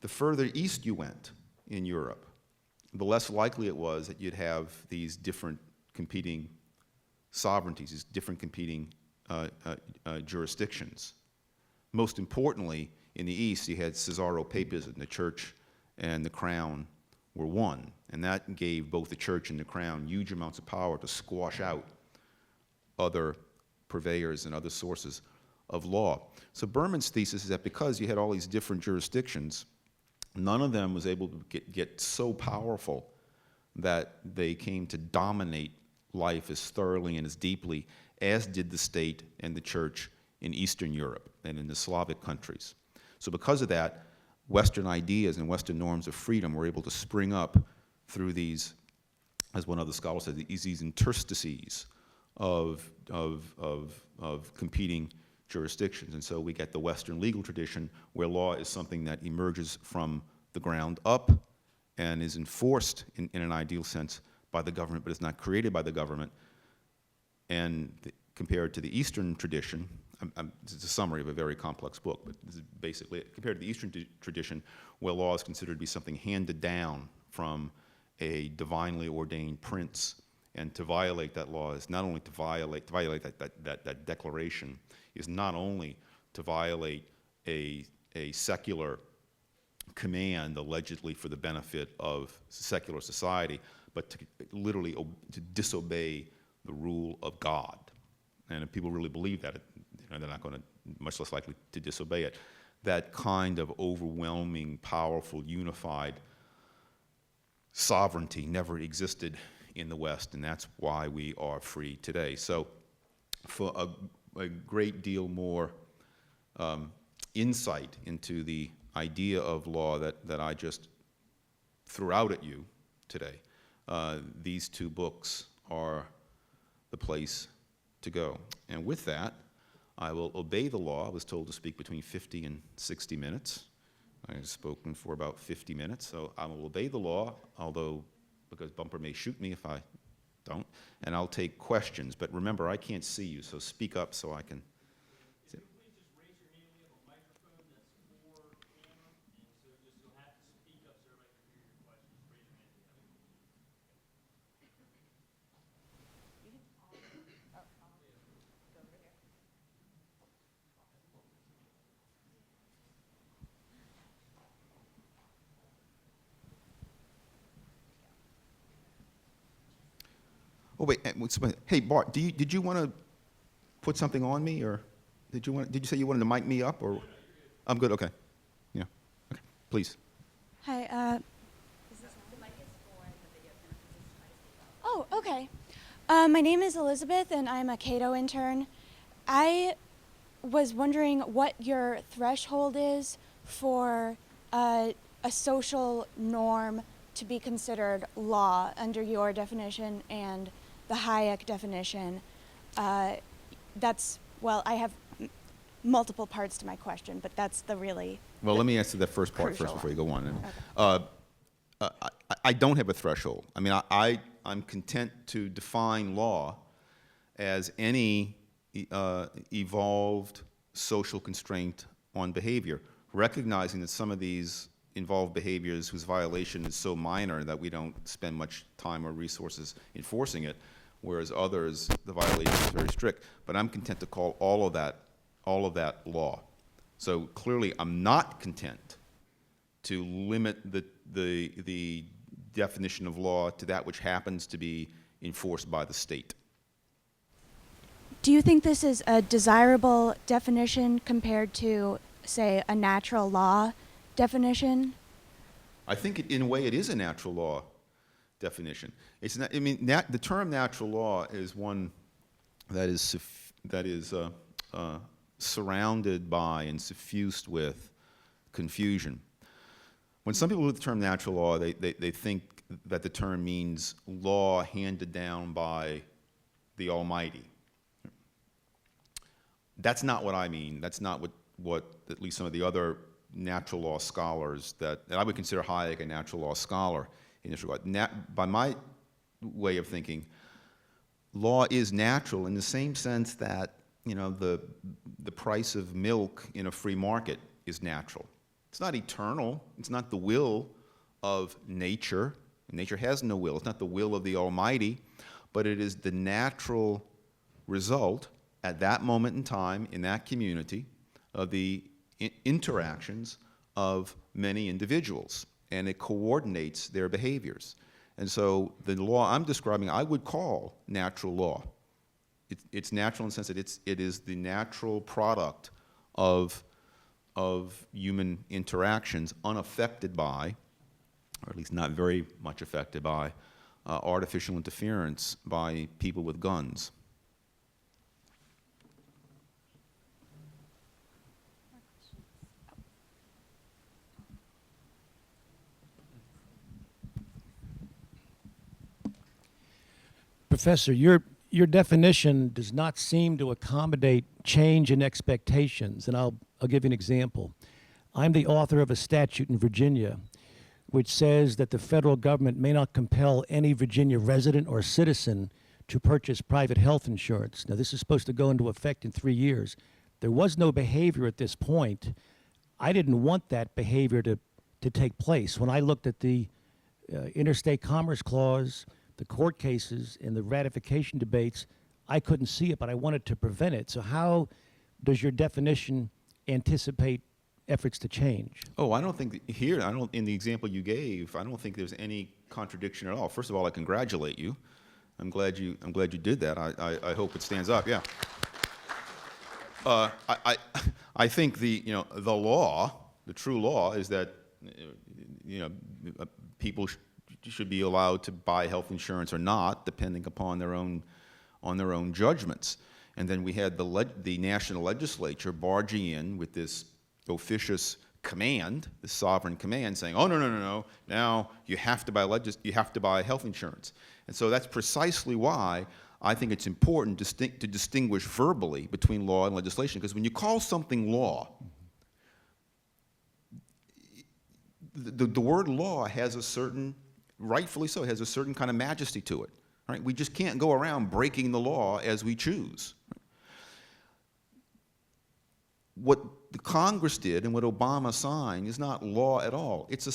The further east you went in Europe, the less likely it was that you'd have these different competing sovereignties, these different competing jurisdictions. Most importantly, in the East, you had Caesaropapism. The church and the crown were one, and that gave both the church and the crown huge amounts of power to squash out other purveyors and other sources of law. So Berman's thesis is that because you had all these different jurisdictions, none of them was able to get so powerful that they came to dominate life as thoroughly and as deeply as did the state and the church in Eastern Europe and in the Slavic countries. So because of that, Western ideas and Western norms of freedom were able to spring up through these, as one other scholar said, these interstices of competing jurisdictions. And so we get the Western legal tradition where law is something that emerges from the ground up and is enforced in an ideal sense by the government, but is not created by the government. And compared to the Eastern tradition, it's a summary of a very complex book, but this is basically it. Compared to the Eastern tradition, where law is considered to be something handed down from a divinely ordained prince, and to violate that law is not only to violate that declaration, is not only to violate a secular command allegedly for the benefit of secular society, but to literally to disobey the rule of God. And if people really believe that, they're not going to, much less likely to disobey it. That kind of overwhelming, powerful, unified sovereignty never existed in the West, and that's why we are free today. So for a great deal more insight into the idea of law that I just threw out at you today, these two books are the place to go. And with that, I will obey the law. I was told to speak between 50 and 60 minutes. I have spoken for about 50 minutes, so I will obey the law, although because Bumper may shoot me if I don't, and I'll take questions. But remember, I can't see you, so speak up so I can. If you please just raise your hand, we have a microphone that's for camera, and so you'll have to speak up so everybody can hear your questions. Raise your hand. Oh wait, hey Bart, did you want to put something on me, or did you say you wanted to mic me up, or? I'm good. Okay. Yeah. Okay. Please. Hi. Oh, okay. My name is Elizabeth, and I'm a Cato intern. I was wondering what your threshold is for a social norm to be considered law under your definition and the Hayek definition. Well, I have multiple parts to my question, but that's the really Well, let me answer that first part first before you go on. Okay. I don't have a threshold. I mean, I'm content to define law as any evolved social constraint on behavior, recognizing that some of these involved behaviors whose violation is so minor that we don't spend much time or resources enforcing it, whereas others, the violation is very strict. But I'm content to call all of that law. So clearly, I'm not content to limit the definition of law to that which happens to be enforced by the state. Do you think this is a desirable definition compared to, say, a natural law definition? I think, in a way, it is a natural law definition. It's not, I mean, the term natural law is one that is surrounded by and suffused with confusion. When some people use the term natural law, they think that the term means law handed down by the Almighty. That's not what I mean. That's not what at least some of the other natural law scholars that I would consider Hayek a natural law scholar in this regard. By my way of thinking, law is natural in the same sense that, you know, the price of milk in a free market is natural. It's not eternal. It's not the will of nature. Nature has no will. It's not the will of the Almighty, but it is the natural result at that moment in time in that community of the interactions of many individuals, and it coordinates their behaviors. And so the law I'm describing, I would call natural law. It's natural in the sense that it is the natural product of human interactions, unaffected by, or at least not very much affected by, artificial interference by people with guns. Professor, your definition does not seem to accommodate change in expectations, and I'll give you an example. I'm the author of a statute in Virginia which says that the federal government may not compel any Virginia resident or citizen to purchase private health insurance. Now, this is supposed to go into effect in 3 years. There was no behavior at this point. I didn't want that behavior to take place. When I looked at the Interstate Commerce Clause, the court cases, and the ratification debates, I couldn't see it, but I wanted to prevent it. So how does your definition anticipate efforts to change? Oh, I don't think here, in the example you gave, I don't think there's any contradiction at all. First of all, I congratulate you. I'm glad you did that. I hope it stands up, yeah. I think the law, the true law is that, people should be allowed to buy health insurance or not, depending upon their own judgments. And then we had the national legislature barging in with this officious command, this sovereign command, saying, "Oh no! Now you have to buy health insurance." And so that's precisely why I think it's important to distinguish verbally between law and legislation, because when you call something law, the word law has a certain, rightfully so, has a certain kind of majesty to it. Right? We just can't go around breaking the law as we choose. What the Congress did and what Obama signed is not law at all. It's a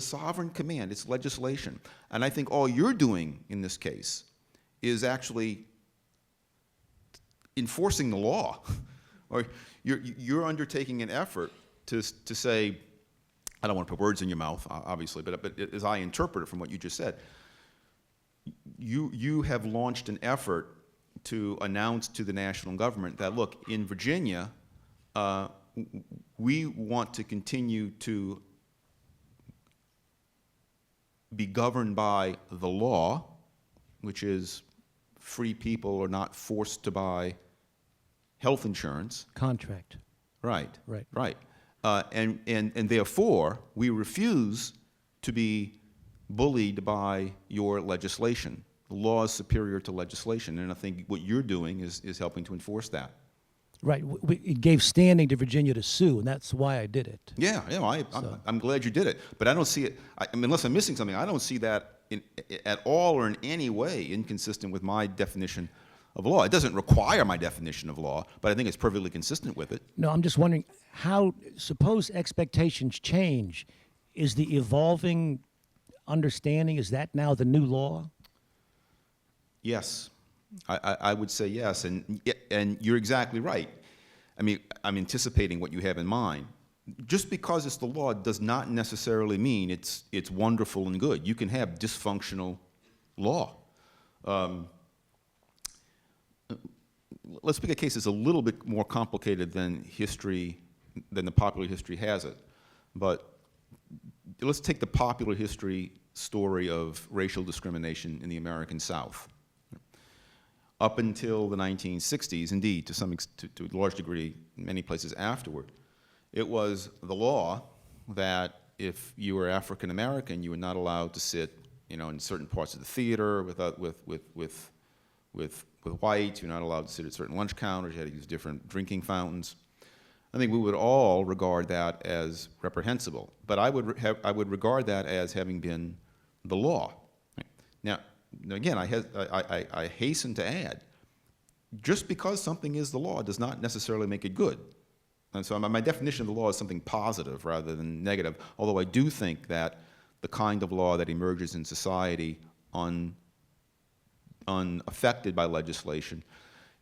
sovereign command. It's legislation. And I think all you're doing in this case is actually enforcing the law, or you're undertaking an effort to say, I don't want to put words in your mouth, obviously, but as I interpret it from what you just said, you have launched an effort to announce to the national government that, look, in Virginia, we want to continue to be governed by the law, which is free people are not forced to buy health insurance. Contract. Right. Right. Right. And therefore, we refuse to be bullied by your legislation. The law is superior to legislation, and I think what you're doing is helping to enforce that. Right. It gave standing to Virginia to sue, and that's why I did it. Yeah, I'm glad you did it. But I don't see it, unless I'm missing something, I don't see that at all or in any way inconsistent with my definition of law. It doesn't require my definition of law, but I think it's perfectly consistent with it. No, I'm just wondering how, suppose expectations change, is the evolving understanding, is that now the new law? Yes, I would say yes, and you're exactly right. I mean, I'm anticipating what you have in mind. Just because it's the law does not necessarily mean it's wonderful and good. You can have dysfunctional law. Let's pick a case that's a little bit more complicated than the popular history has it. But let's take the popular history story of racial discrimination in the American South. Up until the 1960s, indeed, to a large degree, in many places afterward, it was the law that if you were African American, you were not allowed to sit, in certain parts of the theater with whites. You're not allowed to sit at certain lunch counters. You had to use different drinking fountains. I think we would all regard that as reprehensible, but I would regard that as having been the law. Now, again, I hasten to add, just because something is the law does not necessarily make it good. And so my definition of the law is something positive rather than negative, although I do think that the kind of law that emerges in society unaffected by legislation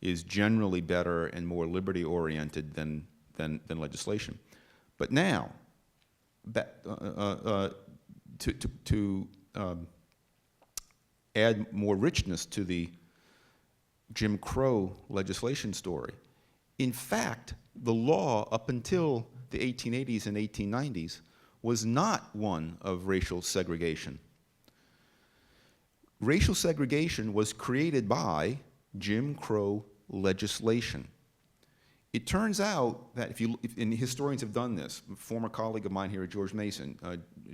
is generally better and more liberty-oriented than legislation. But now, to add more richness to the Jim Crow legislation story, in fact, the law up until the 1880s and 1890s was not one of racial segregation. Racial segregation was created by Jim Crow legislation. It turns out that and historians have done this, a former colleague of mine here at George Mason,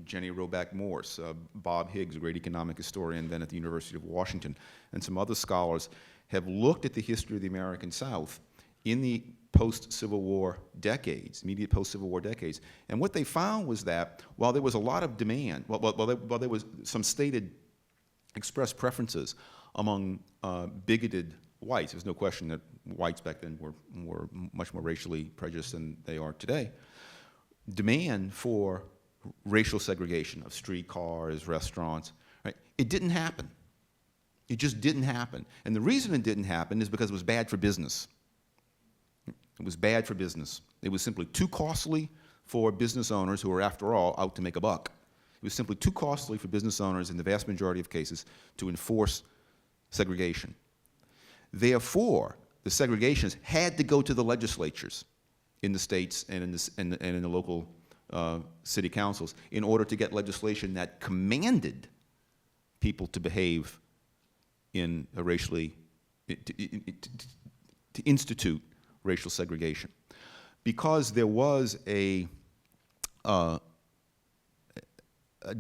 Jenny Roback Morse, Bob Higgs, a great economic historian then at the University of Washington, and some other scholars have looked at the history of the American South in the post-Civil War decades, immediate post-Civil War decades. And what they found was that while there was a lot of demand, while there was some stated expressed preferences among bigoted whites, there's no question that whites back then were much more racially prejudiced than they are today, demand for racial segregation of streetcars, restaurants, right? It didn't happen. It just didn't happen. And the reason it didn't happen is because it was bad for business. It was bad for business. It was simply too costly for business owners who were, after all, out to make a buck. It was simply too costly for business owners in the vast majority of cases to enforce segregation. Therefore, the segregationists had to go to the legislatures in the states and in the local city councils in order to get legislation that commanded people to behave in a racially, to institute racial segregation. Because there was a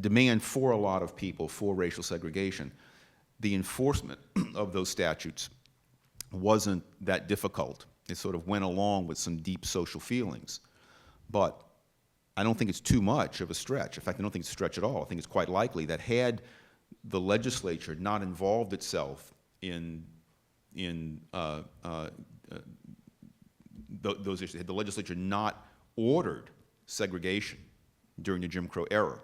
demand for a lot of people for racial segregation, the enforcement of those statutes wasn't that difficult. It sort of went along with some deep social feelings. But I don't think it's too much of a stretch. In fact, I don't think it's a stretch at all. I think it's quite likely that had the legislature not involved itself in those issues, had the legislature not ordered segregation during the Jim Crow era,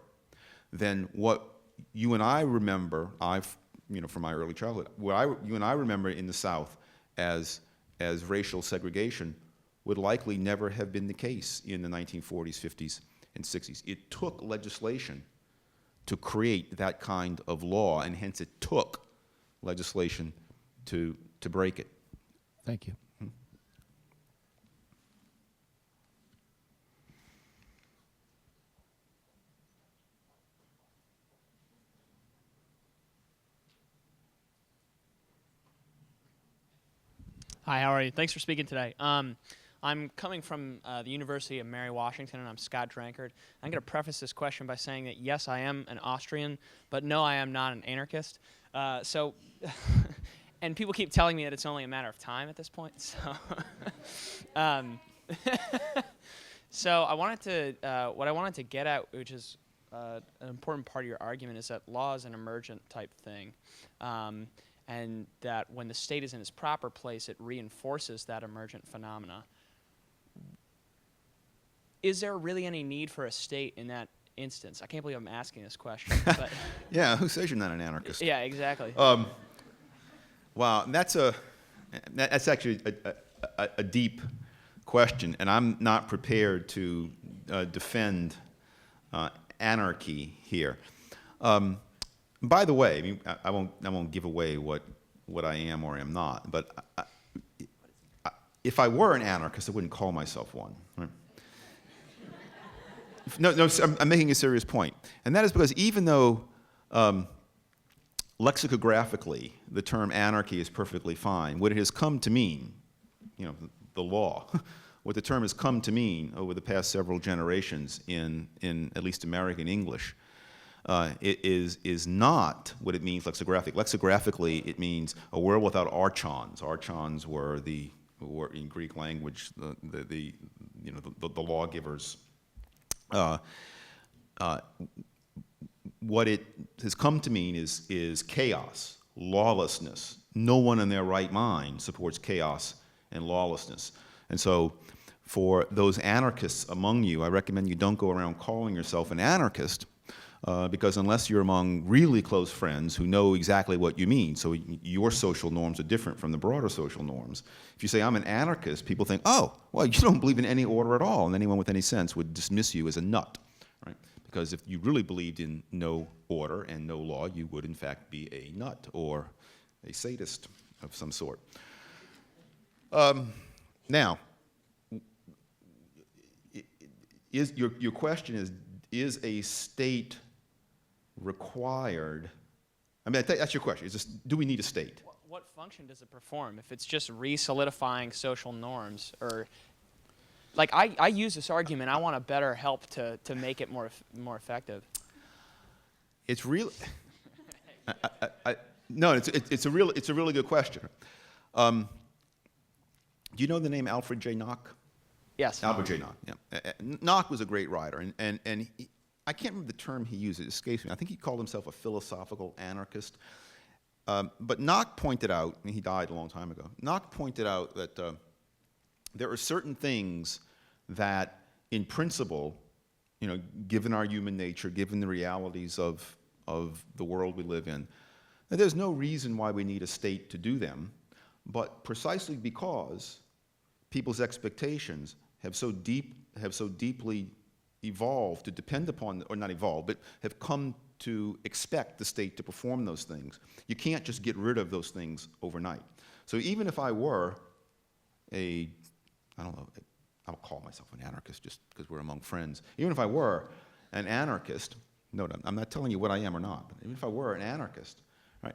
then what you and I remember, from my early childhood, what you and I remember in the South as racial segregation would likely never have been the case in the 1940s, 50s, and 60s. It took legislation to create that kind of law, and hence it took legislation to break it. Thank you. Hi, how are you? Thanks for speaking today. I'm coming from the University of Mary Washington, and I'm Scott Drankard. I'm going to preface this question by saying that, yes, I am an Austrian, but no, I am not an anarchist. And people keep telling me that it's only a matter of time at this point. So, what I wanted to get at, which is an important part of your argument, is that law is an emergent type thing. and that when the state is in its proper place, it reinforces that emergent phenomena. Is there really any need for a state in that instance? I can't believe I'm asking this question. But Yeah, who says you're not an anarchist? yeah, exactly. Wow, that's actually a deep question, and I'm not prepared to defend anarchy here. By the way, I mean, I won't give away what I am or am not, but if I were an anarchist, I wouldn't call myself one. Right? No, I'm making a serious point, and that is because even though lexicographically the term anarchy is perfectly fine, what it has come to mean, you know, the law, what the term has come to mean over the past several generations in at least American English, it is not what it means lexicographically. Lexicographically, it means a world without archons. Archons were in Greek language the lawgivers. What it has come to mean is chaos, lawlessness. No one in their right mind supports chaos and lawlessness. And so for those anarchists among you, I recommend you don't go around calling yourself an anarchist, because unless you're among really close friends who know exactly what you mean, so your social norms are different from the broader social norms. If you say, I'm an anarchist, people think, oh, well, you don't believe in any order at all, and anyone with any sense would dismiss you as a nut, right? Because if you really believed in no order and no law, you would in fact be a nut or a sadist of some sort. Now, your question is a state required? I mean, that's your question. Do we need a state? What function does it perform? If it's just re-solidifying social norms, or like I use this argument, I want to better help to make it more effective. It's really no. It's a really good question. Do you know the name Alfred J. Knock? Yes. Albert J. Knock. Yeah. Knock was a great writer, and I can't remember the term he used. It escapes me. I think he called himself a philosophical anarchist. But Knock pointed out, and he died a long time ago. Knock pointed out that there are certain things that, in principle, you know, given our human nature, given the realities of the world we live in, that there's no reason why we need a state to do them. But precisely because people's expectations have so deeply evolved to depend upon, or not evolved, but have come to expect the state to perform those things. You can't just get rid of those things overnight. So even if I were I'll call myself an anarchist just because we're among friends. Even if I were an anarchist, no, I'm not telling you what I am or not, but even if I were an anarchist, right,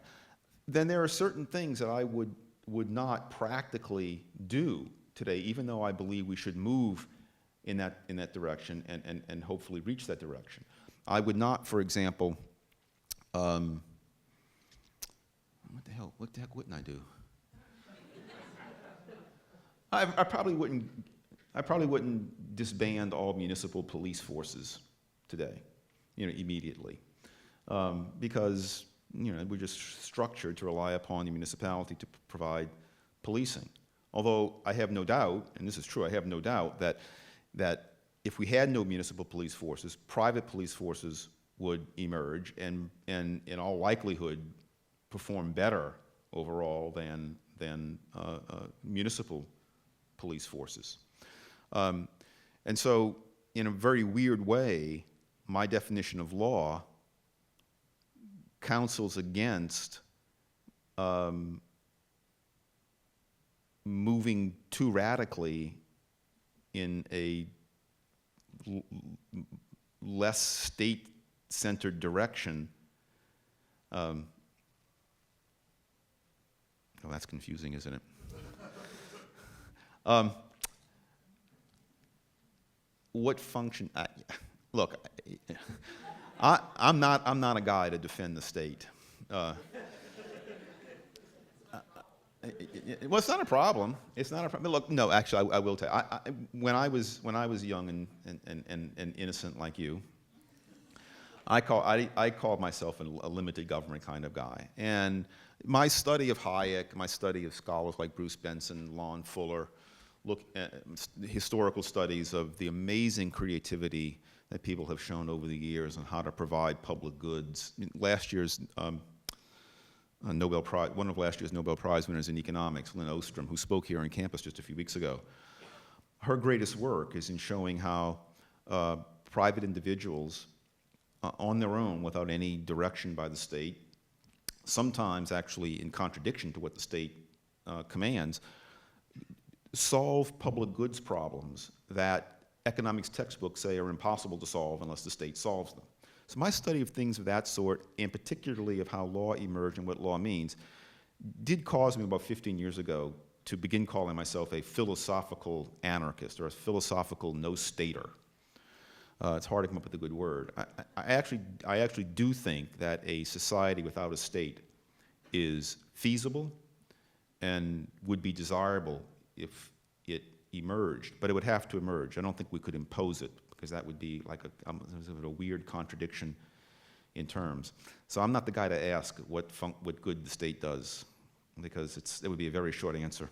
then there are certain things that I would not practically do today, even though I believe we should move in that direction and hopefully reach that direction. I would not, for example, what the heck wouldn't I do? I probably wouldn't disband all municipal police forces today, you know, immediately, because, you know, we're just structured to rely upon the municipality to provide policing. Although I have no doubt, and this is true, I have no doubt that if we had no municipal police forces, private police forces would emerge and in all likelihood perform better overall than municipal police forces. And so, in a very weird way, my definition of law counsels against moving too radically in a less state-centered direction. Oh, that's confusing, isn't it? What function? Look, I'm not a guy to defend the state. Well, it's not a problem. It's not a problem. Look, no, actually, I will tell you. When I was young and innocent like you, I call myself a limited government kind of guy. And my study of Hayek, my study of scholars like Bruce Benson, Lon Fuller, look at historical studies of the amazing creativity that people have shown over the years on how to provide public goods. Last year's Nobel Prize, one of last year's Nobel Prize winners in economics, Lynn Ostrom, who spoke here on campus just a few weeks ago, her greatest work is in showing how private individuals on their own, without any direction by the state, sometimes actually in contradiction to what the state commands, solve public goods problems that economics textbooks say are impossible to solve unless the state solves them. So my study of things of that sort, and particularly of how law emerged and what law means, did cause me about 15 years ago to begin calling myself a philosophical anarchist or a philosophical no-stater. It's hard to come up with a good word. I actually do think that a society without a state is feasible and would be desirable if it emerged, but it would have to emerge. I don't think we could impose it, because that would be like a weird contradiction in terms. So I'm not the guy to ask what good the state does, because it would be a very short answer.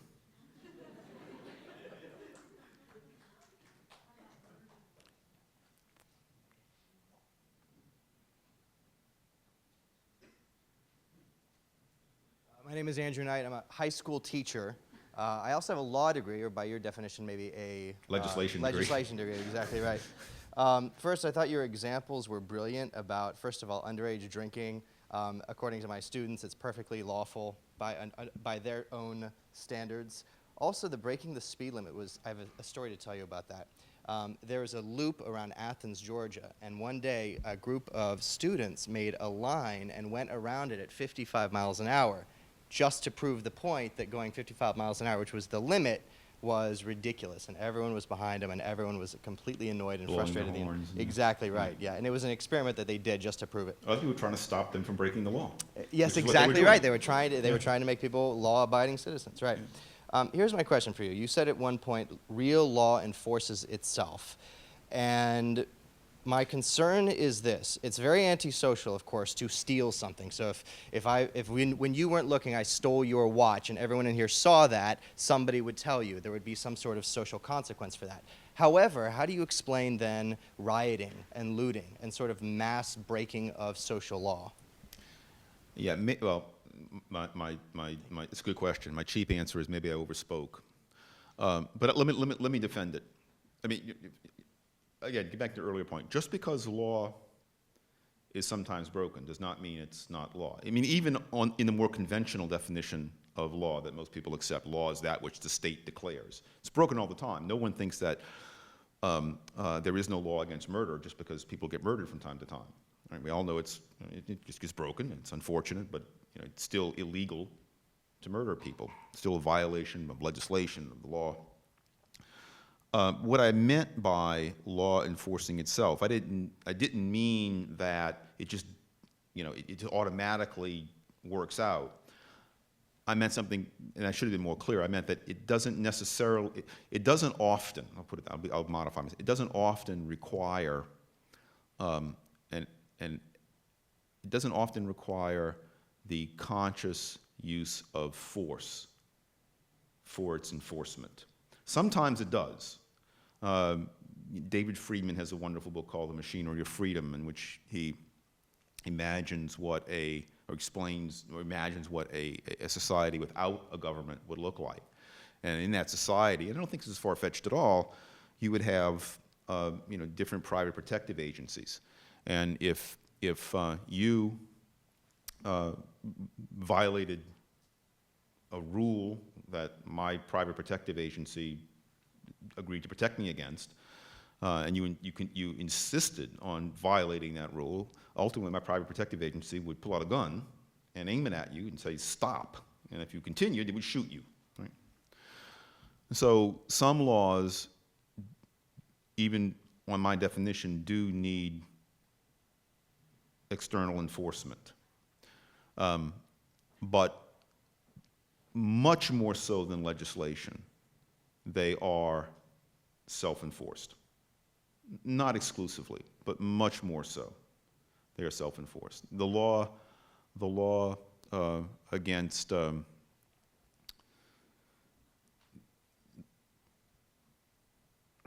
My name is Andrew Knight. I'm a high school teacher. I also have a law degree, or by your definition, maybe a Legislation degree. Legislation degree, exactly right. First, I thought your examples were brilliant about, first of all, underage drinking. According to my students, it's perfectly lawful by their own standards. Also, the breaking the speed limit was, I have a story to tell you about that. There was a loop around Athens, Georgia, and one day a group of students made a line and went around it at 55 miles an hour, just to prove the point that going 55 miles an hour, which was the limit, was ridiculous, and everyone was behind them, and everyone was completely annoyed and Blowing frustrated. their horns. Exactly right, yeah, and it was an experiment that they did just to prove it. Other people were trying to stop them from breaking the law. Yes, Which is what they were exactly doing. right. They were trying to make people law-abiding citizens, right? Here's my question for you. You said at one point, real law enforces itself, and my concern is this. It's very antisocial, of course, to steal something. So when you weren't looking, I stole your watch, and everyone in here saw that, somebody would tell you. There would be some sort of social consequence for that. However, how do you explain then rioting and looting and sort of mass breaking of social law? Yeah, well, it's a good question. My cheap answer is maybe I overspoke. But let me defend it. I mean, again, get back to the earlier point. Just because law is sometimes broken does not mean it's not law. I mean, even in the more conventional definition of law that most people accept, law is that which the state declares. It's broken all the time. No one thinks that there is no law against murder just because people get murdered from time to time. Right? We all know it just gets broken. It's unfortunate, but it's still illegal to murder people. It's still a violation of legislation, of the law. What I meant by law enforcing itself, I didn't mean that it just, it automatically works out. I meant something, and I should have been more clear. I meant that it doesn't often, I'll modify this. It doesn't often require, it doesn't often require the conscious use of force for its enforcement. Sometimes it does. David Friedman has a wonderful book called The Machinery of Freedom, in which he imagines imagines what a society without a government would look like. And in that society, and I don't think this is far-fetched at all, you would have different private protective agencies. And if you violated a rule that my private protective agency agreed to protect me against, and you insisted on violating that rule, ultimately my private protective agency would pull out a gun and aim it at you and say, stop. And if you continued, it would shoot you. Right? So some laws, even on my definition, do need external enforcement. But much more so than legislation, they are self-enforced. Not exclusively, but much more so. they are self-enforced. The law against I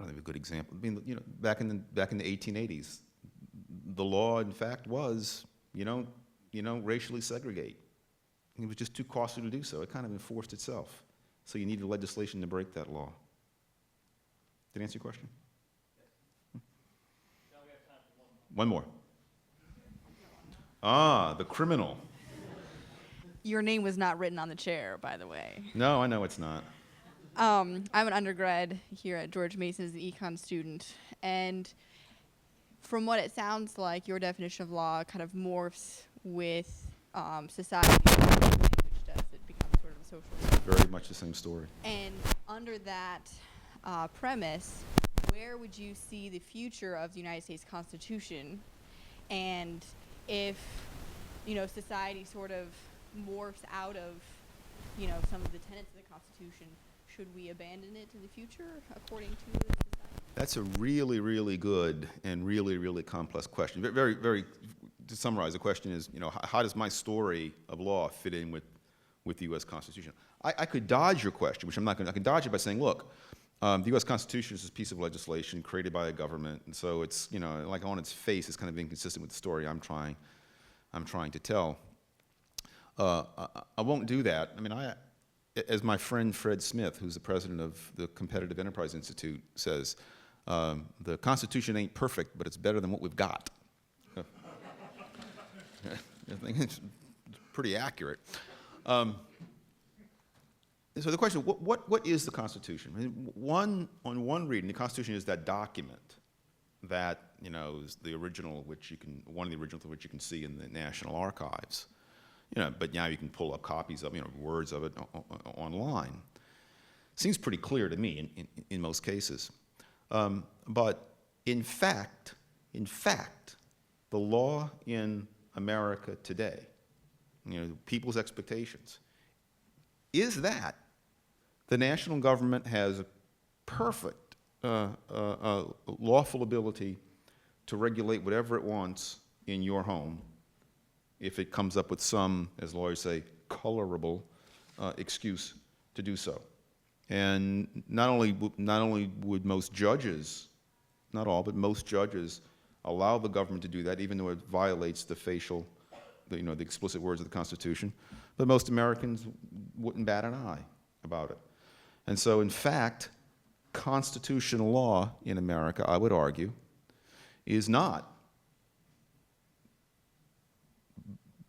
don't have a good example. I mean, back in the 1880s, the law, in fact, was racially segregate. It was just too costly to do so. It kind of enforced itself. So you needed legislation to break that law. Did I answer your question? One more. Ah, the criminal. Your name was not written on the chair, by the way. No, I know it's not. I'm an undergrad here at George Mason as an econ student, and from what it sounds like, your definition of law kind of morphs with society. Language does. It becomes sort of a social. Very much the same story. And under that premise, where would you see the future of the United States Constitution? And if, society sort of morphs out of, some of the tenets of the Constitution, should we abandon it in the future according to the society? That's a really, really good and really, really complex question. Very, very, to summarize, the question is, how does my story of law fit in with the U.S. Constitution? I could dodge your question, which I'm not going to. I can dodge it by saying, look, the U.S. Constitution is a piece of legislation created by a government, and so it's, like on its face, it's kind of inconsistent with the story I'm trying to tell. I won't do that. I mean, as my friend Fred Smith, who's the president of the Competitive Enterprise Institute, says, the Constitution ain't perfect, but it's better than what we've got. I think it's pretty accurate. So the question, what is the Constitution? I mean, on one reading, the Constitution is that document that, is the original, one of the originals of which you can see in the National Archives. But now you can pull up copies of, words of it online. Seems pretty clear to me in most cases. But in fact, the law in America today, people's expectations, is that the national government has perfect lawful ability to regulate whatever it wants in your home if it comes up with some, as lawyers say, colorable excuse to do so. And not only would most judges, not all, but most judges allow the government to do that, even though it violates the explicit words of the Constitution, but most Americans wouldn't bat an eye about it. And so, in fact, constitutional law in America, I would argue, is not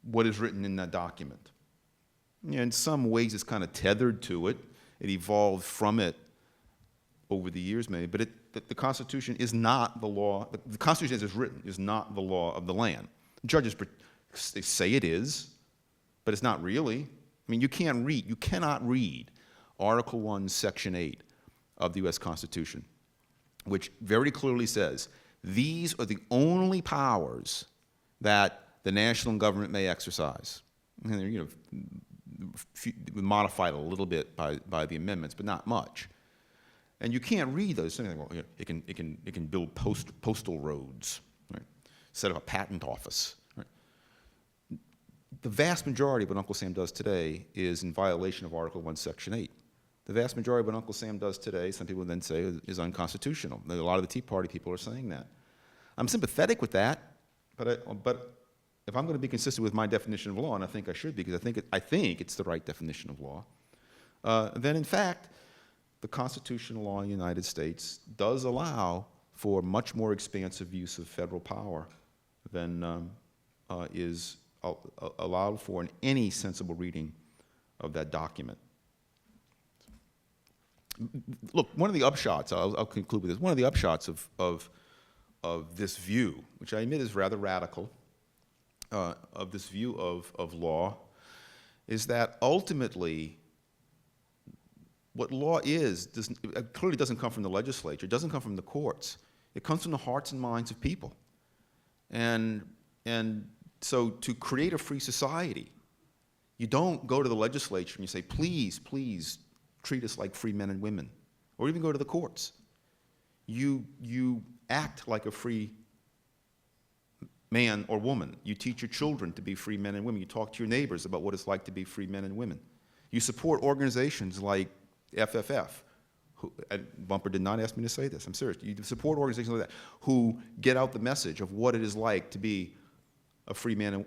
what is written in that document. In some ways, it's kind of tethered to it. It evolved from it over the years, maybe, but the Constitution is not the law. The Constitution as it's written is not the law of the land. Judges, they say it is, but it's not really. I mean, you cannot read Article 1, Section 8 of the U.S. Constitution, which very clearly says, these are the only powers that the national government may exercise. And they're, modified a little bit by the amendments, but not much. And you can't read those. It can build postal roads, right? Set up a patent office. Right? The vast majority of what Uncle Sam does today is in violation of Article 1, Section 8. The vast majority of what Uncle Sam does today, some people then say, is unconstitutional. A lot of the Tea Party people are saying that. I'm sympathetic with that, but if I'm going to be consistent with my definition of law, and I think I should be, because I think it's the right definition of law, then in fact, the constitutional law in the United States does allow for much more expansive use of federal power than is allowed for in any sensible reading of that document. Look, one of the upshots, I'll conclude with this, one of the upshots of this view, which I admit is rather radical, of this view of law, is that ultimately what law is clearly doesn't come from the legislature. It doesn't come from the courts. It comes from the hearts and minds of people. And so to create a free society, you don't go to the legislature and you say, please, please treat us like free men and women, or even go to the courts. You act like a free man or woman. You teach your children to be free men and women. You talk to your neighbors about what it's like to be free men and women. You support organizations like FFF. Bumper did not ask me to say this, I'm serious. You support organizations like that who get out the message of what it is like to be a free man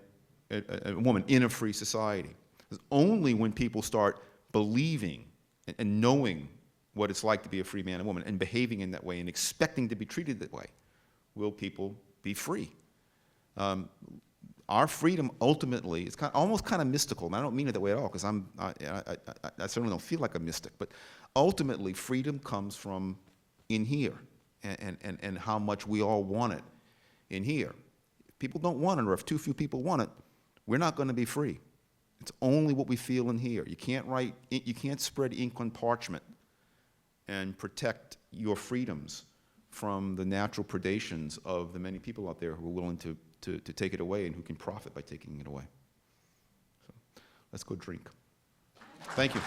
and a woman in a free society. It's only when people start believing and knowing what it's like to be a free man and woman and behaving in that way and expecting to be treated that way will people be free. Our freedom ultimately is almost kind of mystical, and I don't mean it that way at all, because I certainly don't feel like a mystic, but ultimately freedom comes from in here and how much we all want it in here. If people don't want it, or if too few people want it, we're not going to be free. It's only what we feel in here. You can't spread ink on parchment and protect your freedoms from the natural predations of the many people out there who are willing to take it away and who can profit by taking it away. So let's go drink. Thank you.